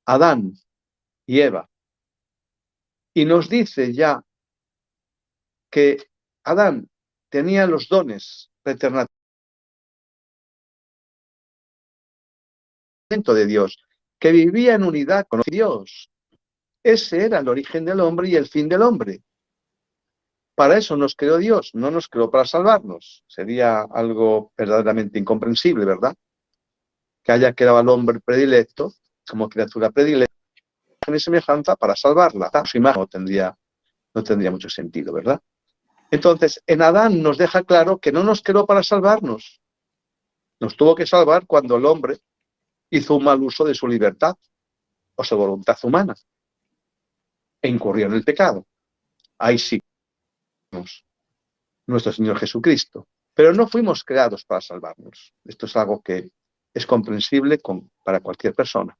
Adán y Eva. Y nos dice ya que Adán tenía los dones preternaturales de Dios, que vivía en unidad con Dios. Ese era el origen del hombre y el fin del hombre. para eso nos creó Dios, no nos creó para salvarnos. Sería algo verdaderamente incomprensible, ¿verdad? Que haya creado al hombre predilecto como criatura predilecta y semejanza para salvarla. Su imagen no tendría mucho sentido, ¿verdad? Entonces, en Adán nos deja claro que no nos creó para salvarnos. Nos tuvo que salvar cuando el hombre hizo un mal uso de su libertad o su voluntad humana e incurrió en el pecado. Ahí sí, nuestro Señor Jesucristo. Pero no fuimos creados para salvarnos. Esto es algo que es comprensible para cualquier persona.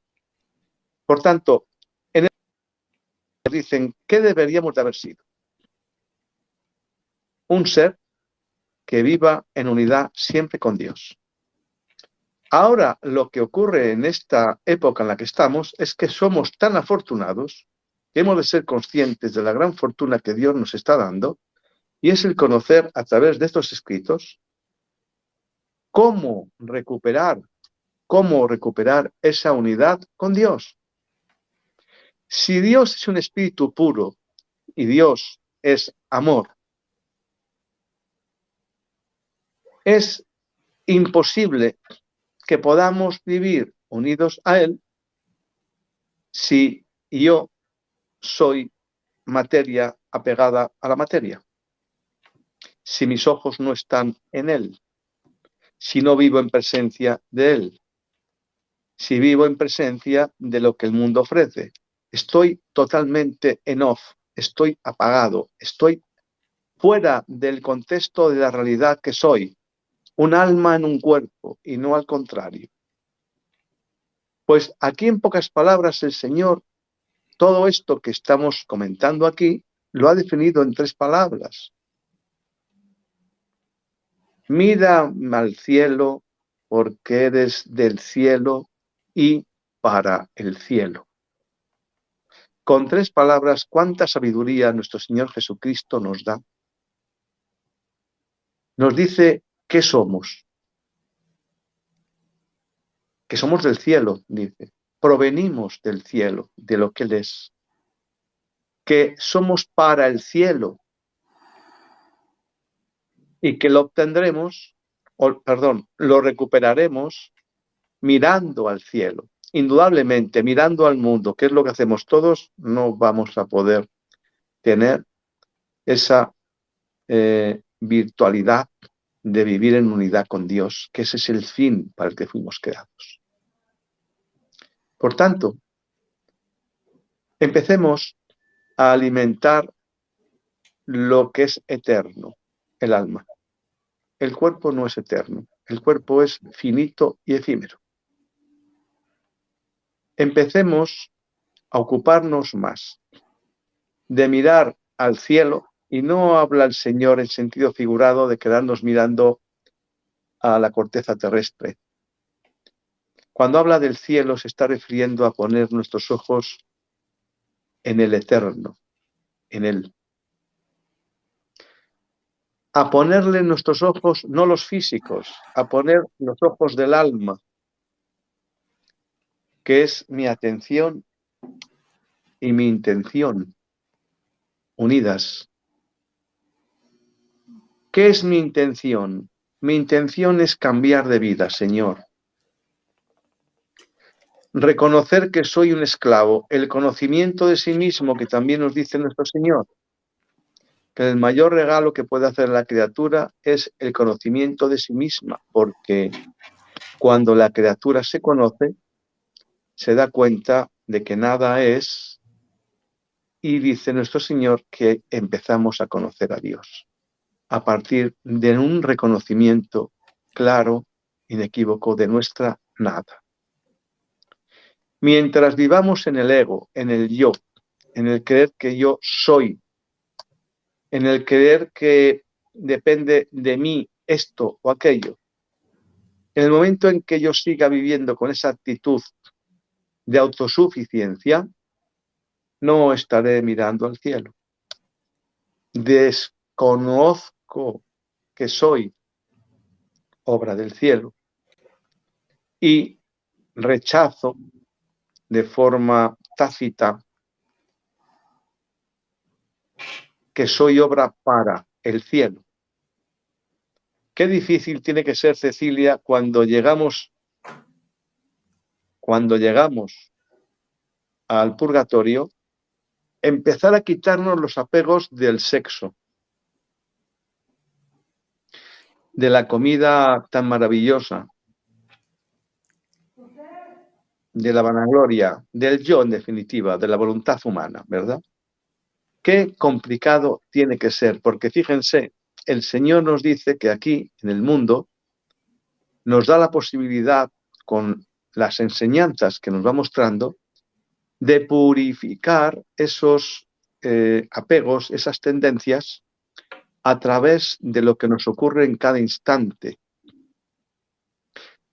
Por tanto, en el dicen, ¿qué deberíamos de haber sido? Un ser que viva en unidad siempre con Dios. Ahora, lo que ocurre en esta época en la que estamos es que somos tan afortunados que hemos de ser conscientes de la gran fortuna que Dios nos está dando, y es el conocer a través de estos escritos cómo recuperar esa unidad con Dios. Si Dios es un espíritu puro y Dios es amor, es imposible que podamos vivir unidos a Él si yo soy materia apegada a la materia, si mis ojos no están en Él, si no vivo en presencia de Él, si vivo en presencia de lo que el mundo ofrece. Estoy totalmente en off, estoy apagado, estoy fuera del contexto de la realidad que soy, un alma en un cuerpo y no al contrario. Pues aquí en pocas palabras el Señor, todo esto que estamos comentando aquí, lo ha definido en 3 palabras. Mira al cielo porque eres del cielo y para el cielo. Con 3 palabras, ¿cuánta sabiduría nuestro Señor Jesucristo nos da? Nos dice qué somos. Que somos del cielo, dice. Provenimos del cielo, de lo que Él es. Que somos para el cielo. Y que lo obtendremos, lo recuperaremos mirando al cielo. Indudablemente, mirando al mundo, que es lo que hacemos todos, no vamos a poder tener esa virtualidad de vivir en unidad con Dios, que ese es el fin para el que fuimos creados. Por tanto, empecemos a alimentar lo que es eterno, el alma. El cuerpo no es eterno, el cuerpo es finito y efímero. Empecemos a ocuparnos más de mirar al cielo, y no habla el Señor en sentido figurado de quedarnos mirando a la corteza terrestre. Cuando habla del cielo se está refiriendo a poner nuestros ojos en el eterno, en Él. A ponerle nuestros ojos, no los físicos, a poner los ojos del alma, que es mi atención y mi intención unidas. ¿Qué es mi intención? Mi intención es cambiar de vida, Señor. Reconocer que soy un esclavo, el conocimiento de sí mismo, que también nos dice nuestro Señor, que el mayor regalo que puede hacer la criatura es el conocimiento de sí misma, porque cuando la criatura se conoce, se da cuenta de que nada es, y dice nuestro Señor que empezamos a conocer a Dios a partir de un reconocimiento claro, inequívoco de nuestra nada. Mientras vivamos en el ego, en el yo, en el creer que yo soy, en el creer que depende de mí esto o aquello, en el momento en que yo siga viviendo con esa actitud de autosuficiencia, no estaré mirando al cielo. Desconozco que soy obra del cielo y rechazo de forma tácita que soy obra para el cielo. Qué difícil tiene que ser, Cecilia, cuando llegamos al purgatorio, empezar a quitarnos los apegos del sexo, de la comida tan maravillosa, de la vanagloria, del yo, en definitiva, de la voluntad humana, ¿verdad? Qué complicado tiene que ser, porque fíjense, el Señor nos dice que aquí, en el mundo, nos da la posibilidad, con las enseñanzas que nos va mostrando, de purificar esos apegos, esas tendencias, a través de lo que nos ocurre en cada instante.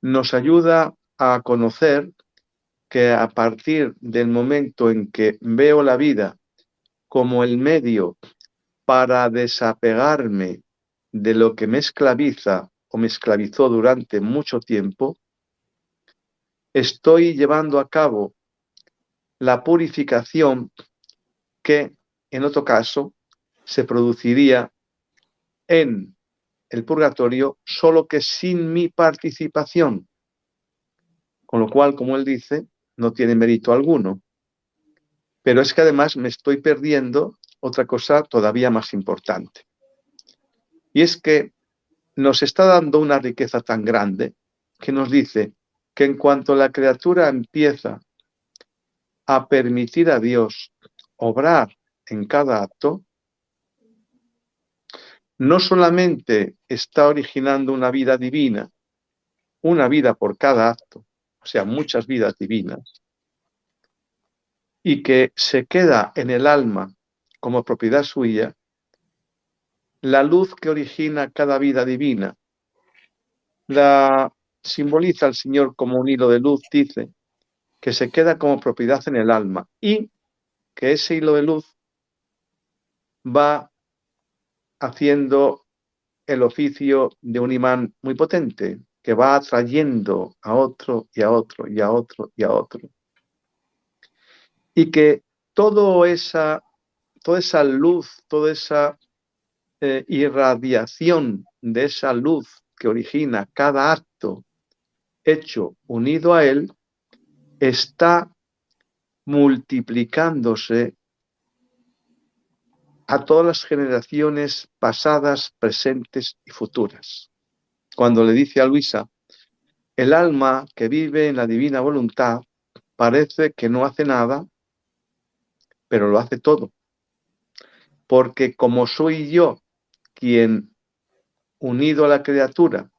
Nos ayuda a conocer que a partir del momento en que veo la vida como el medio para desapegarme de lo que me esclaviza o me esclavizó durante mucho tiempo, estoy llevando a cabo la purificación que, en otro caso, se produciría en el purgatorio, solo que sin mi participación. Con lo cual, como él dice, no tiene mérito alguno. Pero es que además me estoy perdiendo otra cosa todavía más importante. Y es que nos está dando una riqueza tan grande que nos dice que en cuanto la criatura empieza a permitir a Dios obrar en cada acto, no solamente está originando una vida divina, una vida por cada acto, o sea, muchas vidas divinas, y que se queda en el alma como propiedad suya, la luz que origina cada vida divina, la simboliza el Señor como un hilo de luz, dice, que se queda como propiedad en el alma y que ese hilo de luz va haciendo el oficio de un imán muy potente, que va atrayendo a otro y a otro y a otro y a otro. Y que toda esa luz, toda esa irradiación de esa luz que origina cada acto hecho unido a él, está multiplicándose a todas las generaciones pasadas, presentes y futuras. Cuando le dice a Luisa, el alma que vive en la divina voluntad parece que no hace nada, pero lo hace todo. Porque como soy yo quien, unido a la criatura,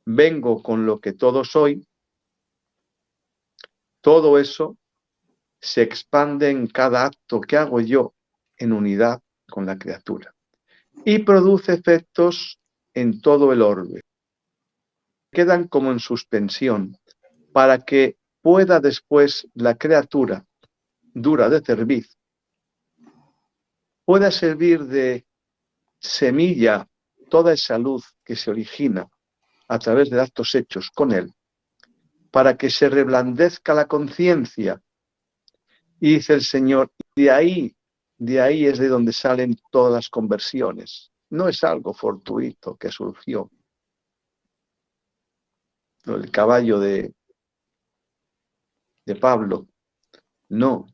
vengo con lo que todo soy, todo eso se expande en cada acto que hago yo en unidad con la criatura y produce efectos en todo el orbe. Quedan como en suspensión para que pueda después la criatura dura de cerviz, pueda servir de semilla toda esa luz que se origina a través de actos hechos con él, para que se reblandezca la conciencia. Y dice el Señor, de ahí es de donde salen todas las conversiones. No es algo fortuito que surgió. El caballo de Pablo. No.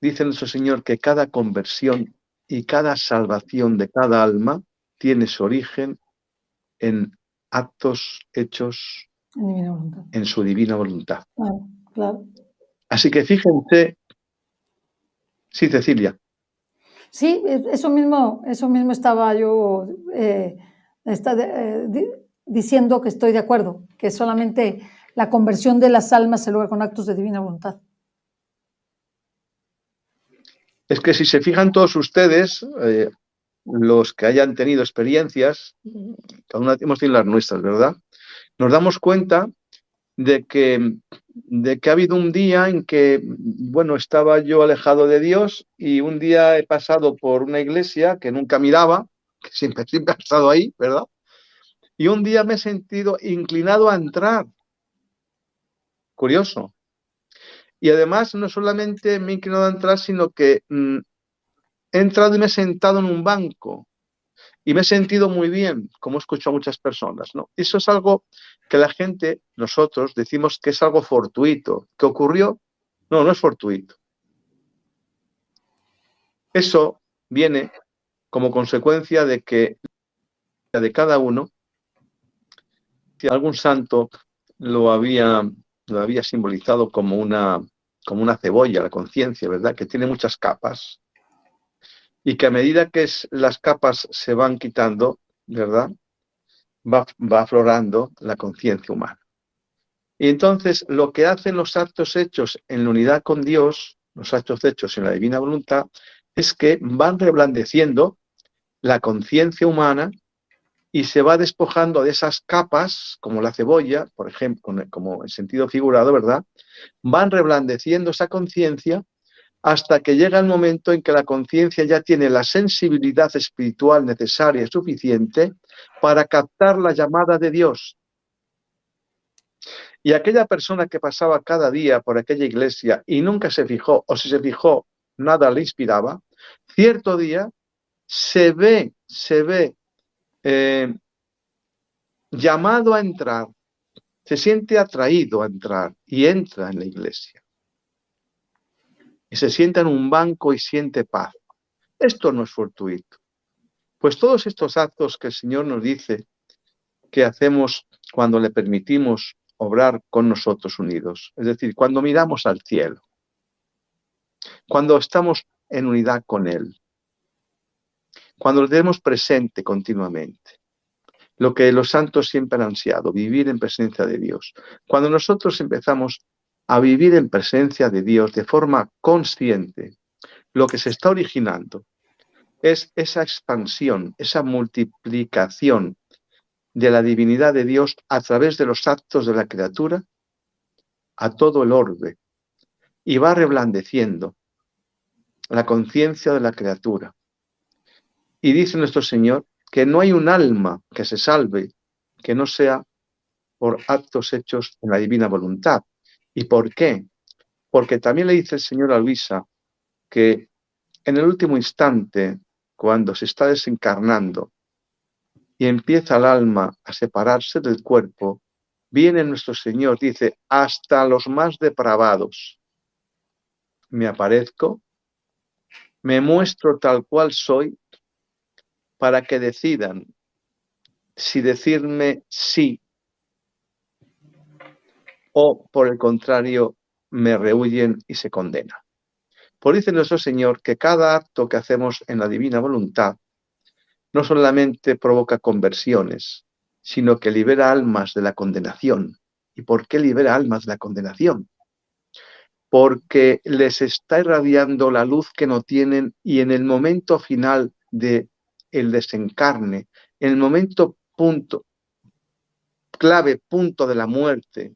Dice nuestro Señor que cada conversión y cada salvación de cada alma tiene su origen en actos hechos en su divina voluntad. Claro. Así que fíjense. Sí, Cecilia. Sí, eso mismo estaba yo diciendo que estoy de acuerdo, que solamente la conversión de las almas se logra con actos de divina voluntad. Es que si se fijan todos ustedes, los que hayan tenido experiencias, cada uno hemos tenido las nuestras, ¿verdad? Nos damos cuenta de que ha habido un día en que, bueno, estaba yo alejado de Dios y un día he pasado por una iglesia que nunca miraba, que siempre ha estado ahí, ¿verdad? Y un día me he sentido inclinado a entrar. Curioso. Y además no solamente me he inclinado a entrar, sino que he entrado y me he sentado en un banco y me he sentido muy bien, como he escuchado a muchas personas, ¿no? Eso es algo que la gente, nosotros, decimos que es algo fortuito. ¿Qué ocurrió? No, no es fortuito. Eso viene como consecuencia de que de cada uno, si algún santo lo había simbolizado como una cebolla, la conciencia, ¿verdad? Que tiene muchas capas y que a medida que las capas se van quitando, ¿verdad? Va aflorando la conciencia humana. Y entonces lo que hacen los actos hechos en la unidad con Dios, los actos hechos en la divina voluntad, es que van reblandeciendo la conciencia humana y se va despojando de esas capas, como la cebolla, por ejemplo, como en sentido figurado, ¿verdad? Van reblandeciendo esa conciencia hasta que llega el momento en que la conciencia ya tiene la sensibilidad espiritual necesaria y suficiente para captar la llamada de Dios. Y aquella persona que pasaba cada día por aquella iglesia y nunca se fijó, o si se fijó, nada le inspiraba, cierto día se ve llamado a entrar, se siente atraído a entrar y entra en la iglesia. Y se sienta en un banco y siente paz. Esto no es fortuito. Pues todos estos actos que el Señor nos dice que hacemos cuando le permitimos obrar con nosotros unidos, es decir, cuando miramos al cielo, cuando estamos en unidad con Él, cuando lo tenemos presente continuamente, lo que los santos siempre han ansiado, vivir en presencia de Dios. Cuando nosotros empezamos a vivir en presencia de Dios de forma consciente, lo que se está originando es esa expansión, esa multiplicación de la divinidad de Dios a través de los actos de la criatura a todo el orbe, y va reblandeciendo la conciencia de la criatura. Y dice nuestro Señor que no hay un alma que se salve que no sea por actos hechos en la divina voluntad. ¿Y por qué? Porque también le dice el Señor a Luisa que en el último instante, cuando se está desencarnando y empieza el alma a separarse del cuerpo, viene nuestro Señor, dice, hasta los más depravados. Me aparezco, me muestro tal cual soy, para que decidan si decirme sí o, por el contrario, me rehuyen y se condenan. Por dice nuestro Señor que cada acto que hacemos en la divina voluntad no solamente provoca conversiones, sino que libera almas de la condenación. ¿Y por qué libera almas de la condenación? Porque les está irradiando la luz que no tienen y en el momento final del desencarne, en el momento clave punto de la muerte,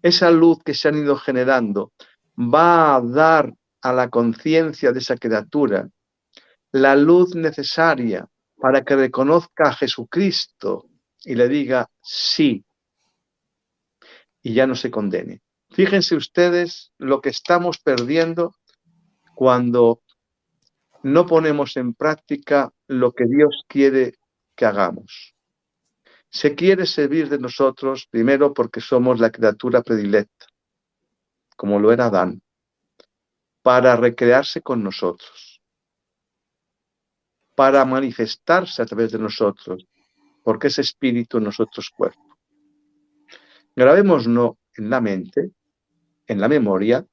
esa luz que se han ido generando va a dar a la conciencia de esa criatura la luz necesaria para que reconozca a Jesucristo y le diga sí, y ya no se condene. Fíjense ustedes lo que estamos perdiendo cuando no ponemos en práctica lo que Dios quiere que hagamos. Se quiere servir de nosotros, primero porque somos la criatura predilecta, como lo era Adán, para recrearse con nosotros, para manifestarse a través de nosotros, porque es espíritu en nosotros cuerpo. Grabémonos en la mente, en la memoria,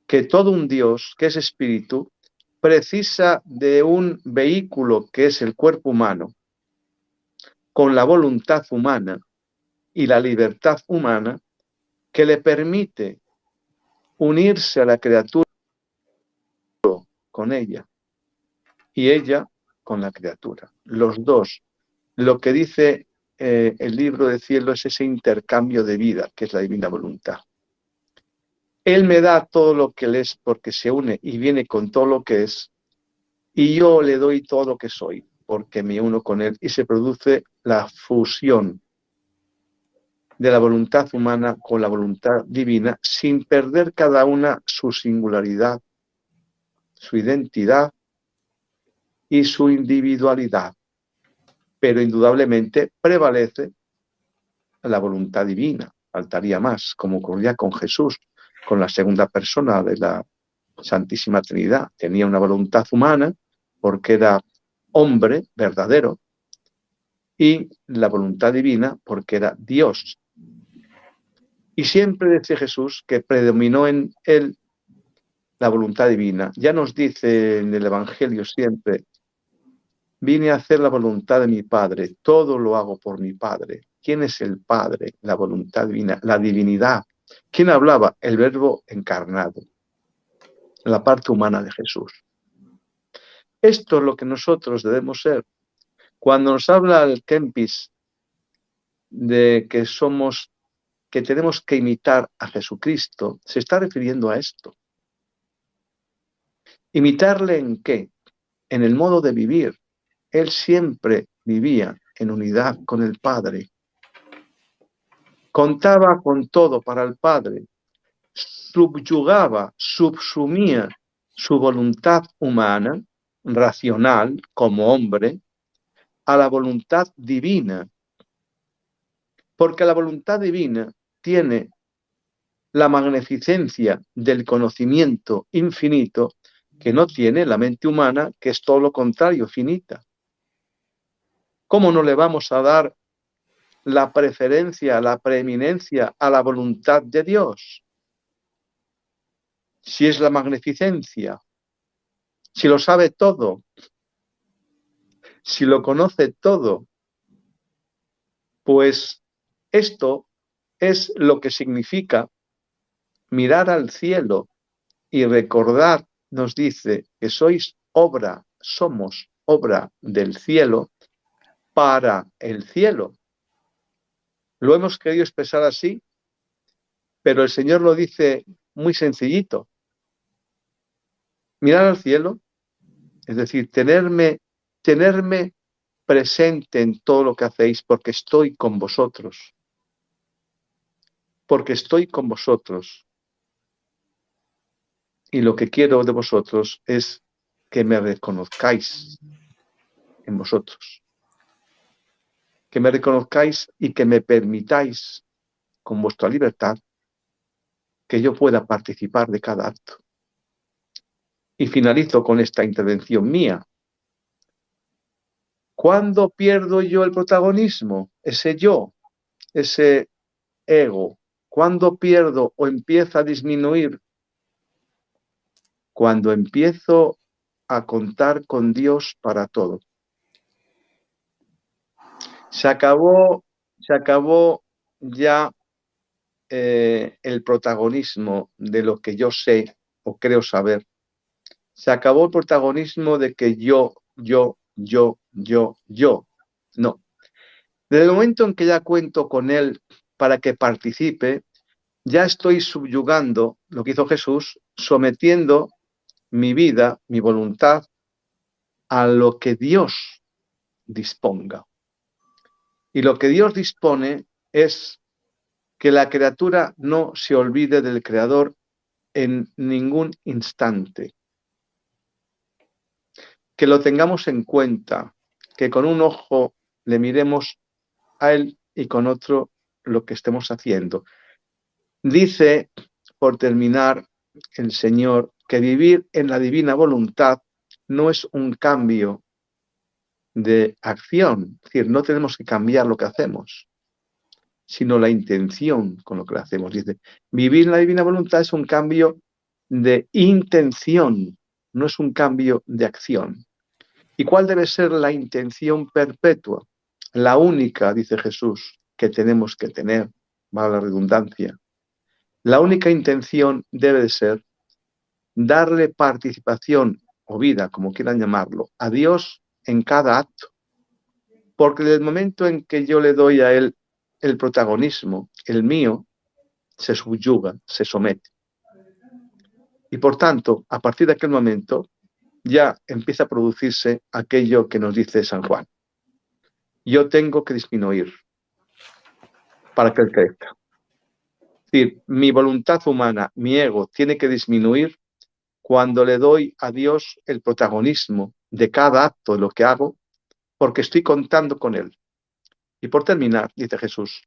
que todo un Dios, que es espíritu, precisa de un vehículo que es el cuerpo humano, con la voluntad humana y la libertad humana, que le permite unirse a la criatura con ella y ella con la criatura. Los dos. Lo que dice el libro del cielo es ese intercambio de vida, que es la divina voluntad. Él me da todo lo que él es porque se une y viene con todo lo que es, y yo le doy todo lo que soy porque me uno con él, y se produce la fusión de la voluntad humana con la voluntad divina sin perder cada una su singularidad su identidad y su individualidad, pero indudablemente prevalece la voluntad divina. Faltaría más, como ocurría con Jesús, con la segunda persona de la Santísima Trinidad. Tenía una voluntad humana porque era hombre verdadero y la voluntad divina porque era Dios. Y siempre decía Jesús que predominó en él la voluntad divina. Ya nos dice en el Evangelio siempre: vine a hacer la voluntad de mi Padre, todo lo hago por mi Padre. ¿Quién es el Padre? La voluntad divina, la divinidad. ¿Quién hablaba? El Verbo encarnado, la parte humana de Jesús. Esto es lo que nosotros debemos ser. Cuando nos habla el Kempis de que tenemos que imitar a Jesucristo, se está refiriendo a esto. ¿Imitarle en qué? En el modo de vivir. Él siempre vivía en unidad con el Padre. Contaba con todo para el Padre. Subyugaba, subsumía su voluntad humana, racional, como hombre, a la voluntad divina. Porque la voluntad divina tiene la magnificencia del conocimiento infinito que no tiene la mente humana, que es todo lo contrario, finita. ¿Cómo no le vamos a dar la preferencia, la preeminencia a la voluntad de Dios? Si es la magnificencia, si lo sabe todo, si lo conoce todo, pues esto es lo que significa mirar al cielo y recordar, nos dice, que somos obra del cielo para el cielo. Lo hemos querido expresar así, pero el Señor lo dice muy sencillito. Mirar al cielo, es decir, tenerme presente en todo lo que hacéis, porque estoy con vosotros. Porque estoy con vosotros. Y lo que quiero de vosotros es que me reconozcáis en vosotros. Que me reconozcáis y que me permitáis, con vuestra libertad, que yo pueda participar de cada acto. Y finalizo con esta intervención mía. ¿Cuándo pierdo yo el protagonismo? Ese yo, ese ego. ¿Cuándo pierdo o empieza a disminuir? Cuando empiezo a contar con Dios para todo. Se acabó ya el protagonismo de lo que yo sé o creo saber. Se acabó el protagonismo de que yo. No. Desde el momento en que ya cuento con Él para que participe, ya estoy subyugando lo que hizo Jesús, sometiendo mi vida, mi voluntad, a lo que Dios disponga. Y lo que Dios dispone es que la criatura no se olvide del Creador en ningún instante. Que lo tengamos en cuenta, que con un ojo le miremos a Él y con otro lo que estemos haciendo. Dice, por terminar, el Señor, que vivir en la divina voluntad no es un cambio de acción, es decir, no tenemos que cambiar lo que hacemos, sino la intención con lo que lo hacemos. Dice, vivir en la divina voluntad es un cambio de intención, no es un cambio de acción. ¿Y cuál debe ser la intención perpetua? La única, dice Jesús, que tenemos que tener, valga la redundancia. La única intención debe de ser darle participación o vida, como quieran llamarlo, a Dios en cada acto. Porque desde el momento en que yo le doy a Él el protagonismo, el mío, se subyuga, se somete. Y por tanto, a partir de aquel momento, ya empieza a producirse aquello que nos dice San Juan. Yo tengo que disminuir para que Él crezca. Es decir, mi voluntad humana, mi ego, tiene que disminuir cuando le doy a Dios el protagonismo de cada acto de lo que hago, porque estoy contando con Él. Y por terminar, dice Jesús,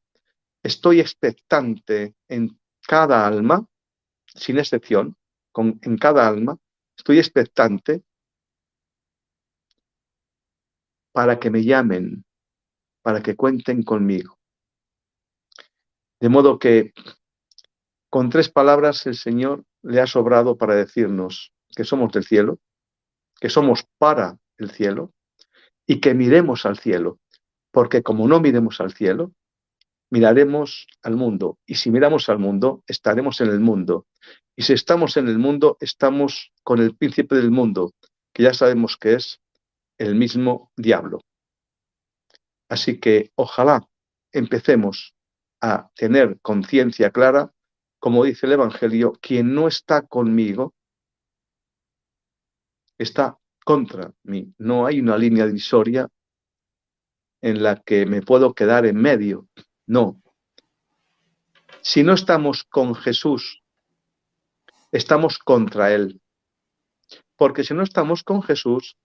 estoy expectante en cada alma, sin excepción, en cada alma, estoy expectante para que me llamen, para que cuenten conmigo. De modo que con 3 palabras el Señor le ha sobrado para decirnos que somos del cielo, que somos para el cielo y que miremos al cielo, porque como no miremos al cielo, miraremos al mundo, y si miramos al mundo, estaremos en el mundo, y si estamos en el mundo, estamos con el príncipe del mundo, que ya sabemos que es el mismo diablo. Así que ojalá empecemos a tener conciencia clara, como dice el Evangelio, quien no está conmigo está contra mí. No hay una línea divisoria en la que me puedo quedar en medio. No. Si no estamos con Jesús, estamos contra Él. Porque si no estamos con Jesús,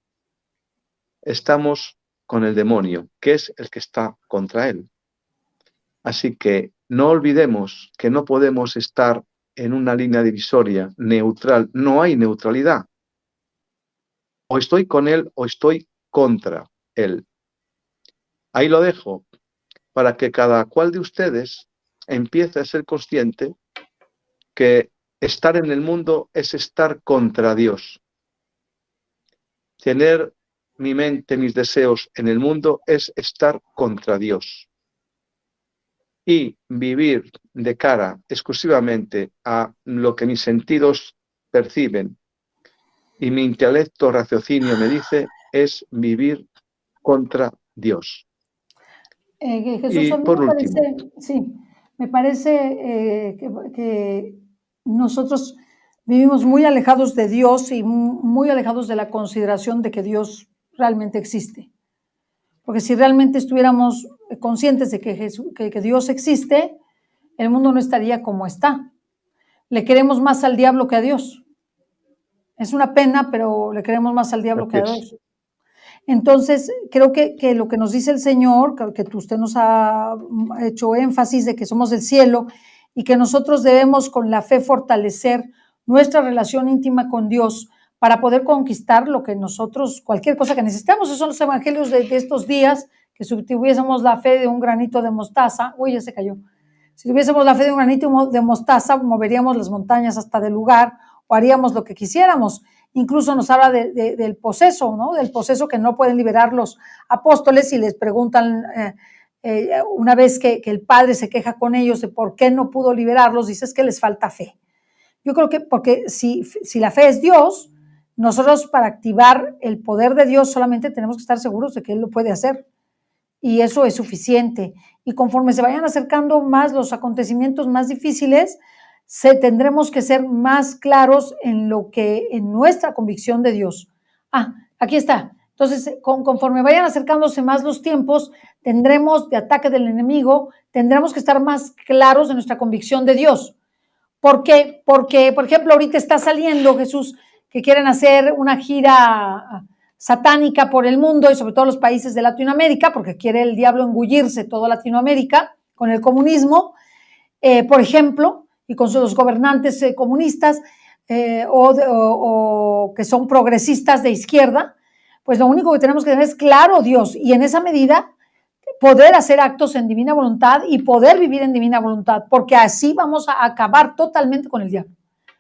estamos con el demonio, que es el que está contra Él. Así que no olvidemos que no podemos estar en una línea divisoria neutral. No hay neutralidad. O estoy con Él o estoy contra Él. Ahí lo dejo para que cada cual de ustedes empiece a ser consciente que estar en el mundo es estar contra Dios. Tener mi mente, mis deseos en el mundo es estar contra Dios. Y vivir de cara exclusivamente a lo que mis sentidos perciben y mi intelecto raciocinio me dice es vivir contra Dios. Jesús, Y a mí por me último, parece, sí, me parece que nosotros vivimos muy alejados de Dios y muy alejados de la consideración de que Dios realmente existe. Porque si realmente estuviéramos conscientes de que Dios existe, el mundo no estaría como está. Le queremos más al diablo que a Dios. Es una pena, pero le queremos más al diablo que a Dios. Entonces, creo que lo que nos dice el Señor, que usted nos ha hecho énfasis de que somos del cielo y que nosotros debemos con la fe fortalecer nuestra relación íntima con Dios para poder conquistar lo que nosotros, cualquier cosa que necesitamos. Esos son los evangelios de estos días, que si tuviésemos la fe de un granito de mostaza, uy, ya se cayó. Si tuviésemos la fe de un granito de mostaza, moveríamos las montañas hasta del lugar o haríamos lo que quisiéramos. Incluso nos habla del poseso, ¿no? Del poseso que no pueden liberar los apóstoles y les preguntan una vez que el Padre se queja con ellos de por qué no pudo liberarlos, dice es que les falta fe. Yo creo que porque si la fe es Dios, nosotros para activar el poder de Dios solamente tenemos que estar seguros de que Él lo puede hacer. Y eso es suficiente. Y conforme se vayan acercando más los acontecimientos más difíciles, tendremos que ser más claros en nuestra convicción de Dios. Aquí está. Entonces, conforme vayan acercándose más los tiempos, tendremos de ataque del enemigo, tendremos que estar más claros en nuestra convicción de Dios. ¿Por qué? Porque, por ejemplo, ahorita está saliendo, Jesús, que quieren hacer una gira satánica por el mundo y sobre todo los países de Latinoamérica, porque quiere el diablo engullirse toda Latinoamérica con el comunismo, por ejemplo, y con sus gobernantes comunistas o que son progresistas de izquierda, pues lo único que tenemos que tener es claro Dios y en esa medida poder hacer actos en divina voluntad y poder vivir en divina voluntad, porque así vamos a acabar totalmente con el diablo.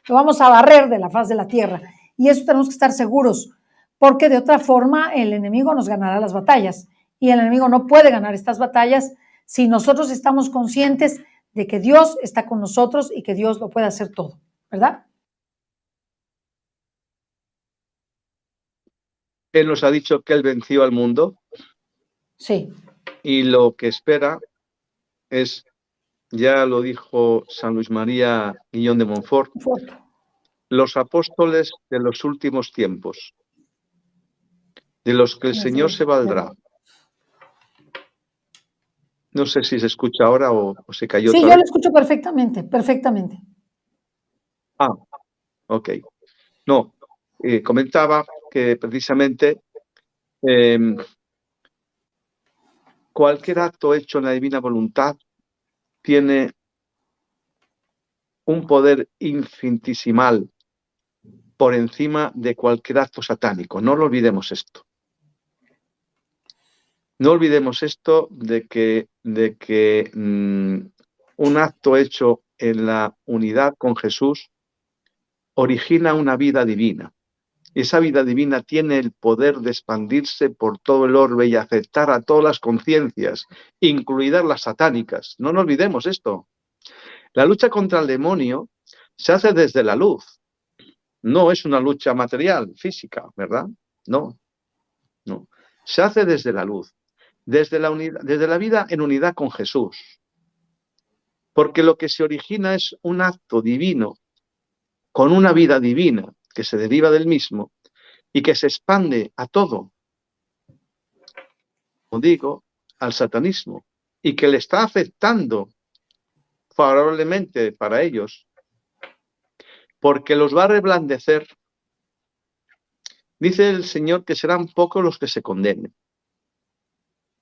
Lo vamos a barrer de la faz de la tierra y eso tenemos que estar seguros, porque de otra forma el enemigo nos ganará las batallas y el enemigo no puede ganar estas batallas si nosotros estamos conscientes de que Dios está con nosotros y que Dios lo puede hacer todo, ¿verdad? Él nos ha dicho que Él venció al mundo. Sí. Y lo que espera es, ya lo dijo San Luis María Guillón de Montfort, los apóstoles de los últimos tiempos, de los que el Señor se valdrá. No sé si se escucha ahora o se cayó otra vez. Sí, yo lo escucho perfectamente, perfectamente. Ok. No, comentaba que precisamente cualquier acto hecho en la divina voluntad tiene un poder infinitesimal por encima de cualquier acto satánico. No lo olvidemos esto. No olvidemos esto de que un acto hecho en la unidad con Jesús origina una vida divina. Esa vida divina tiene el poder de expandirse por todo el orbe y afectar a todas las conciencias, incluidas las satánicas. No nos olvidemos esto. La lucha contra el demonio se hace desde la luz. No es una lucha material, física, ¿verdad? No, no. Se hace desde la luz, desde la vida en unidad con Jesús. Porque lo que se origina es un acto divino, con una vida divina, que se deriva del mismo, y que se expande a todo, como digo, al satanismo, y que le está afectando favorablemente para ellos, porque los va a reblandecer. Dice el Señor que serán pocos los que se condenen.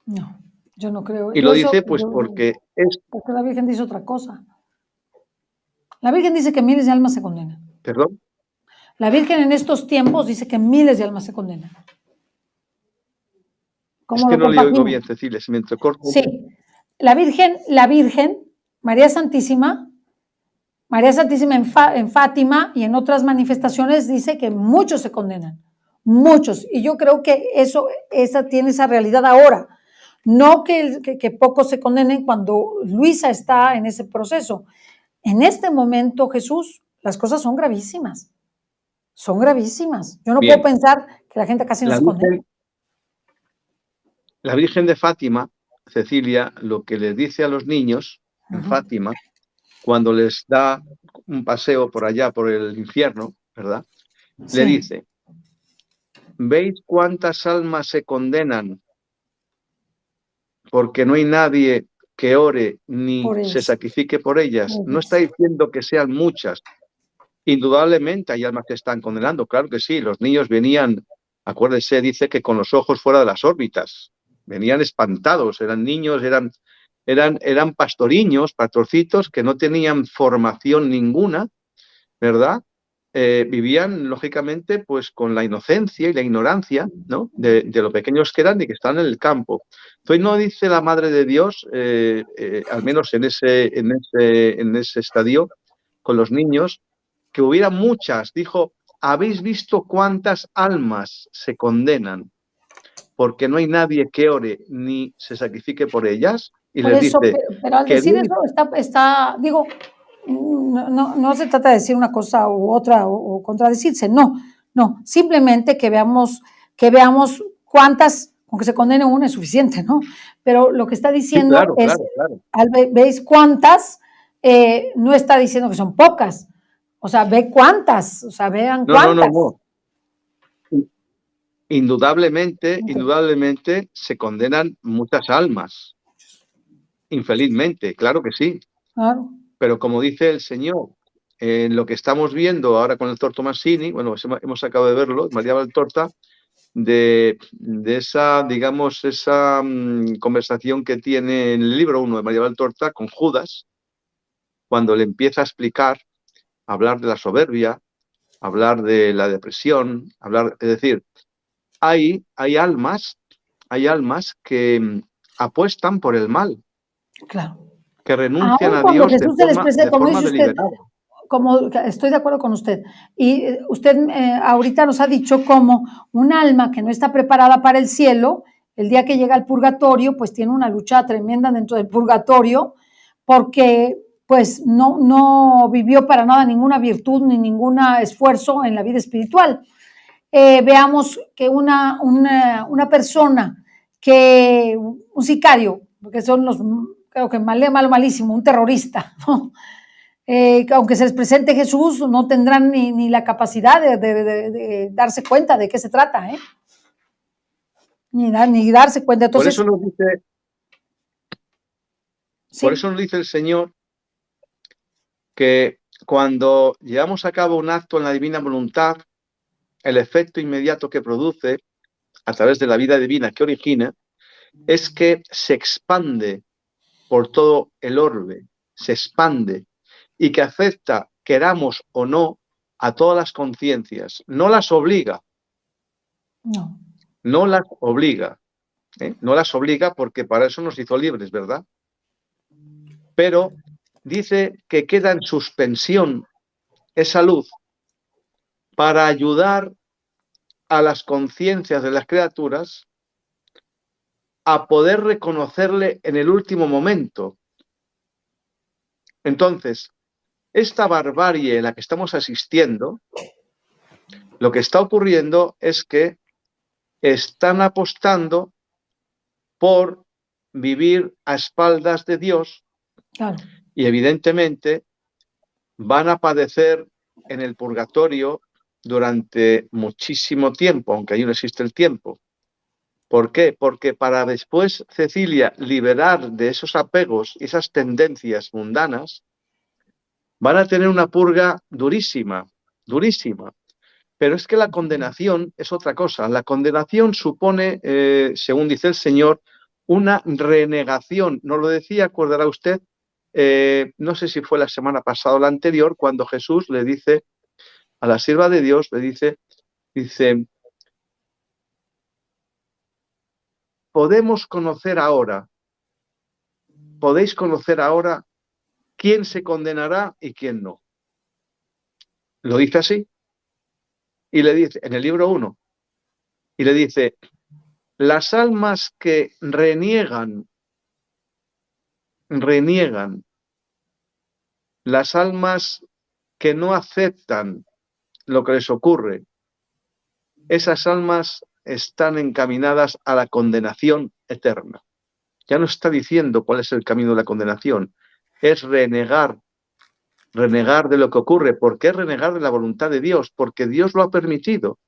No, yo no creo. Y lo dice pues porque Porque la Virgen dice otra cosa. La Virgen dice que miles de almas se condenan. ¿Perdón? La Virgen en estos tiempos dice que miles de almas se condenan. Es que no le oigo bien, Cecilia, se me entrecorta. Sí, la Virgen, María Santísima en Fátima y en otras manifestaciones dice que muchos se condenan, muchos. Y yo creo que esa tiene esa realidad ahora. No que pocos se condenen cuando Luisa está en ese proceso. En este momento, Jesús, las cosas son gravísimas. Son gravísimas. Yo no Bien. puedo pensar que la gente casi no se condena. La Virgen de Fátima, Cecilia, lo que les dice a los niños en Fátima, cuando les da un paseo por allá, por el infierno, ¿verdad? Sí. Le dice, ¿veis cuántas almas se condenan? Porque no hay nadie que ore ni se sacrifique por ellas. No está diciendo que sean muchas. Indudablemente hay almas que están condenando, claro que sí. Los niños venían, acuérdese, dice que con los ojos fuera de las órbitas. Venían espantados, eran niños, eran pastoriños, pastorcitos que no tenían formación ninguna, ¿verdad? Vivían, lógicamente, pues con la inocencia y la ignorancia, ¿no? De lo pequeños que eran y que estaban en el campo. Entonces no dice la Madre de Dios, al menos en ese estadio, con los niños, que hubiera muchas. Dijo, ¿habéis visto cuántas almas se condenan? Porque no hay nadie que ore ni se sacrifique por ellas. Y por les eso, dice, pero al decir eso digo, no se trata de decir una cosa u otra o contradecirse, no, simplemente que veamos cuántas, aunque se condene una es suficiente, ¿no? Pero lo que está diciendo sí, claro. ¿Veis cuántas? No está diciendo que son pocas, o sea, ve cuántas, o sea, vean cuántas. No. Indudablemente se condenan muchas almas. Infelizmente, claro que sí. Claro. Pero como dice el Señor, en lo que estamos viendo ahora con el doctor Tomasini, bueno, hemos acabado de verlo, María Valtorta, de esa, digamos, esa conversación que tiene en el libro 1 de María Valtorta con Judas, cuando le empieza a explicar, a hablar de la soberbia, a hablar de la depresión, es decir, hay almas que apuestan por el mal. Claro. Que renuncian a Dios Jesús de forma deliberada. Como estoy de acuerdo con usted. Y usted ahorita nos ha dicho cómo un alma que no está preparada para el cielo, el día que llega al purgatorio, pues tiene una lucha tremenda dentro del purgatorio, porque pues no vivió para nada ninguna virtud ni ningún esfuerzo en la vida espiritual. Veamos que una persona, un sicario, porque son creo que malísimo, un terrorista, ¿no? Aunque se les presente Jesús, no tendrán ni la capacidad de darse cuenta de qué se trata, ni darse cuenta. Entonces, por eso nos dice el Señor que cuando llevamos a cabo un acto en la divina voluntad, el efecto inmediato que produce a través de la vida divina que origina es que se expande por todo el orbe, se expande y que afecta, queramos o no, a todas las conciencias. No las obliga, No. no las obliga, ¿eh? No las obliga porque para eso nos hizo libres, ¿verdad? Pero dice que queda en suspensión esa luz para ayudar a las conciencias de las criaturas a poder reconocerle en el último momento. Entonces, esta barbarie en la que estamos asistiendo, lo que está ocurriendo es que están apostando por vivir a espaldas de Dios Claro. y evidentemente van a padecer en el purgatorio durante muchísimo tiempo, aunque ahí no existe el tiempo. ¿Por qué? Porque para después Cecilia liberar de esos apegos y esas tendencias mundanas, van a tener una purga durísima, durísima. Pero es que la condenación es otra cosa. La condenación supone, según dice el Señor, una renegación. Nos lo decía, acordará usted, no sé si fue la semana pasada o la anterior, cuando Jesús le dice a la sierva de Dios, le dice, podéis conocer ahora quién se condenará y quién no. Lo dice así. Y le dice, en el libro 1, y le dice, las almas que reniegan, las almas que no aceptan lo que les ocurre, esas almas están encaminadas a la condenación eterna. Ya no está diciendo cuál es el camino de la condenación, es renegar de lo que ocurre. ¿Por qué renegar de la voluntad de Dios? Porque Dios lo ha permitido.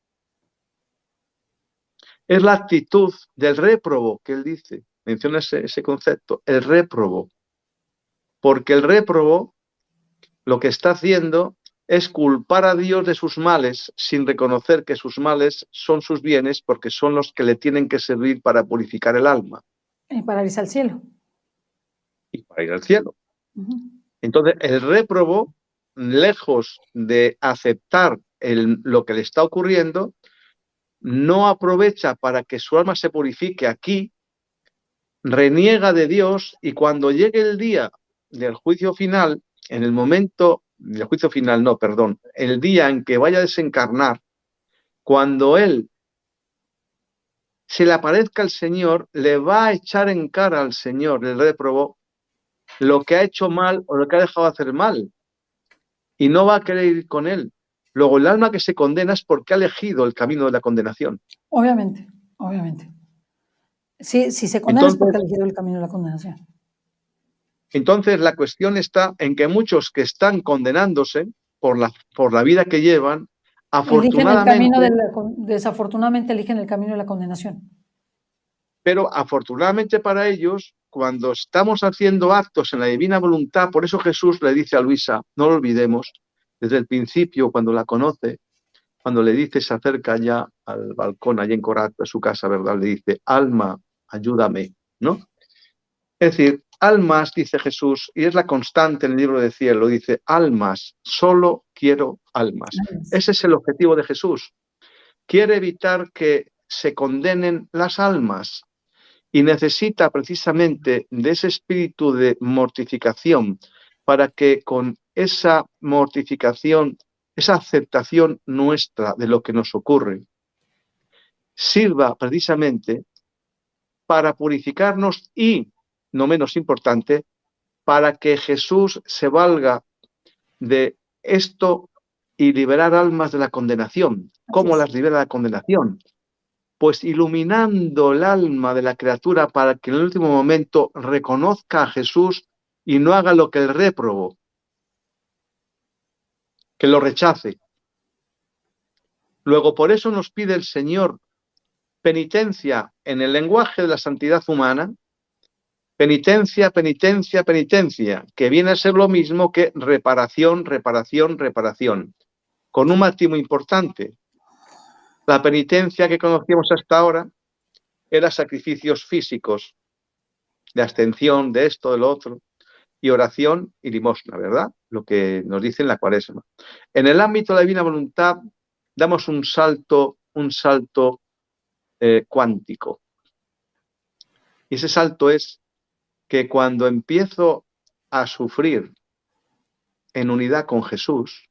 Es la actitud del réprobo que él dice, menciona ese concepto, el réprobo. Porque el réprobo lo que está haciendo es culpar a Dios de sus males sin reconocer que sus males son sus bienes porque son los que le tienen que servir para purificar el alma. Y para irse al cielo. Y para ir al cielo. Entonces, el réprobo, lejos de aceptar lo que le está ocurriendo, no aprovecha para que su alma se purifique aquí, reniega de Dios y cuando llegue el día del juicio final, en el momento, del juicio final no, perdón, el día en que vaya a desencarnar, cuando él se le aparezca al Señor, le va a echar en cara al Señor, el réprobo, lo que ha hecho mal o lo que ha dejado de hacer mal. Y no va a querer ir con él. Luego, el alma que se condena es porque ha elegido el camino de la condenación. Obviamente, obviamente. Si se condena es porque ha elegido el camino de la condenación. Entonces, la cuestión está en que muchos que están condenándose por la vida que llevan, afortunadamente, desafortunadamente eligen el camino de la condenación. Pero afortunadamente para ellos, cuando estamos haciendo actos en la divina voluntad, por eso Jesús le dice a Luisa, no lo olvidemos, desde el principio, cuando la conoce, cuando le dice, se acerca ya al balcón, allí en Corat, a su casa, ¿verdad? Le dice, alma, ayúdame, ¿no? Es decir, almas, dice Jesús, y es la constante en el libro del cielo, dice, almas, solo quiero almas. Ese es el objetivo de Jesús. Quiere evitar que se condenen las almas y necesita precisamente de ese espíritu de mortificación para que con esa mortificación, esa aceptación nuestra de lo que nos ocurre, sirva precisamente para purificarnos y, no menos importante, para que Jesús se valga de esto y liberar almas de la condenación. ¿Cómo las libera la condenación? Pues iluminando el alma de la criatura para que en el último momento reconozca a Jesús y no haga lo que el réprobo, que lo rechace. Luego, por eso nos pide el Señor penitencia en el lenguaje de la santidad humana, penitencia, penitencia, penitencia, que viene a ser lo mismo que reparación, reparación, reparación, con un matiz muy importante. La penitencia que conocíamos hasta ahora era sacrificios físicos, de abstención, de esto, de lo otro, y oración y limosna, ¿verdad? Lo que nos dice en la Cuaresma. En el ámbito de la divina voluntad damos un salto cuántico. Y ese salto es que cuando empiezo a sufrir en unidad con Jesús,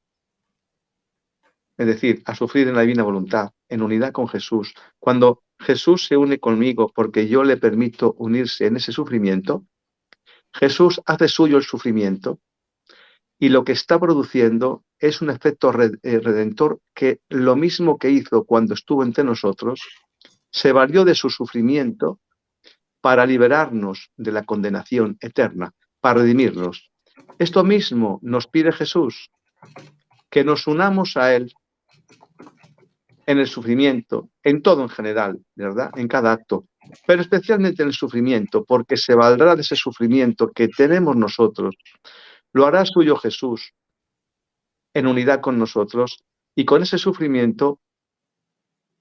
es decir, a sufrir en la divina voluntad, en unidad con Jesús, cuando Jesús se une conmigo porque yo le permito unirse en ese sufrimiento, Jesús hace suyo el sufrimiento y lo que está produciendo es un efecto redentor que lo mismo que hizo cuando estuvo entre nosotros, se valió de su sufrimiento para liberarnos de la condenación eterna, para redimirnos. Esto mismo nos pide Jesús, que nos unamos a Él en el sufrimiento, en todo en general, ¿verdad? En cada acto, pero especialmente en el sufrimiento, porque se valdrá de ese sufrimiento que tenemos nosotros. Lo hará suyo Jesús en unidad con nosotros y con ese sufrimiento,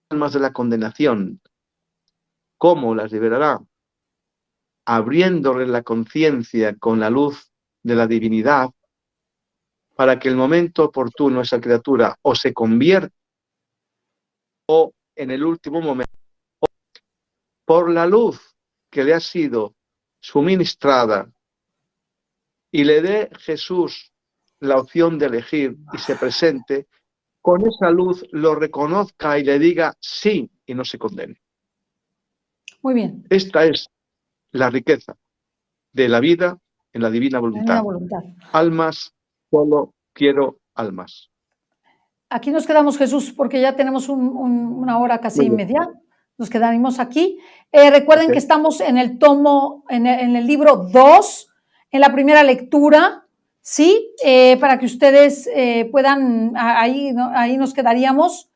almas de la condenación, ¿cómo las liberará? Abriéndole la conciencia con la luz de la divinidad para que el momento oportuno esa criatura o se convierta o en el último momento, por la luz que le ha sido suministrada y le dé Jesús la opción de elegir y se presente, con esa luz lo reconozca y le diga sí y no se condene. Muy bien. Esta es la riqueza de la vida en la divina voluntad. Almas, solo quiero almas. Aquí nos quedamos, Jesús, porque ya tenemos una hora casi y media. Nos quedaremos aquí. Recuerden que estamos en el tomo, en el libro 2, en la primera lectura, ¿sí? Para que ustedes puedan, ahí nos quedaríamos.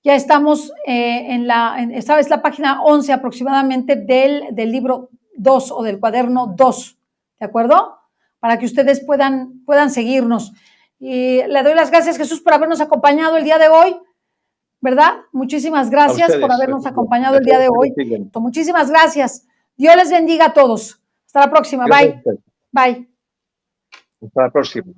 Ya estamos esta es la página 11 aproximadamente del libro 2 o del cuaderno 2, ¿de acuerdo? Para que ustedes puedan seguirnos. Y le doy las gracias, Jesús, por habernos acompañado el día de hoy, ¿verdad? Muchísimas gracias por habernos acompañado el día de hoy. Muchísimas gracias. Dios les bendiga a todos. Hasta la próxima. Bye. Bye. Hasta la próxima.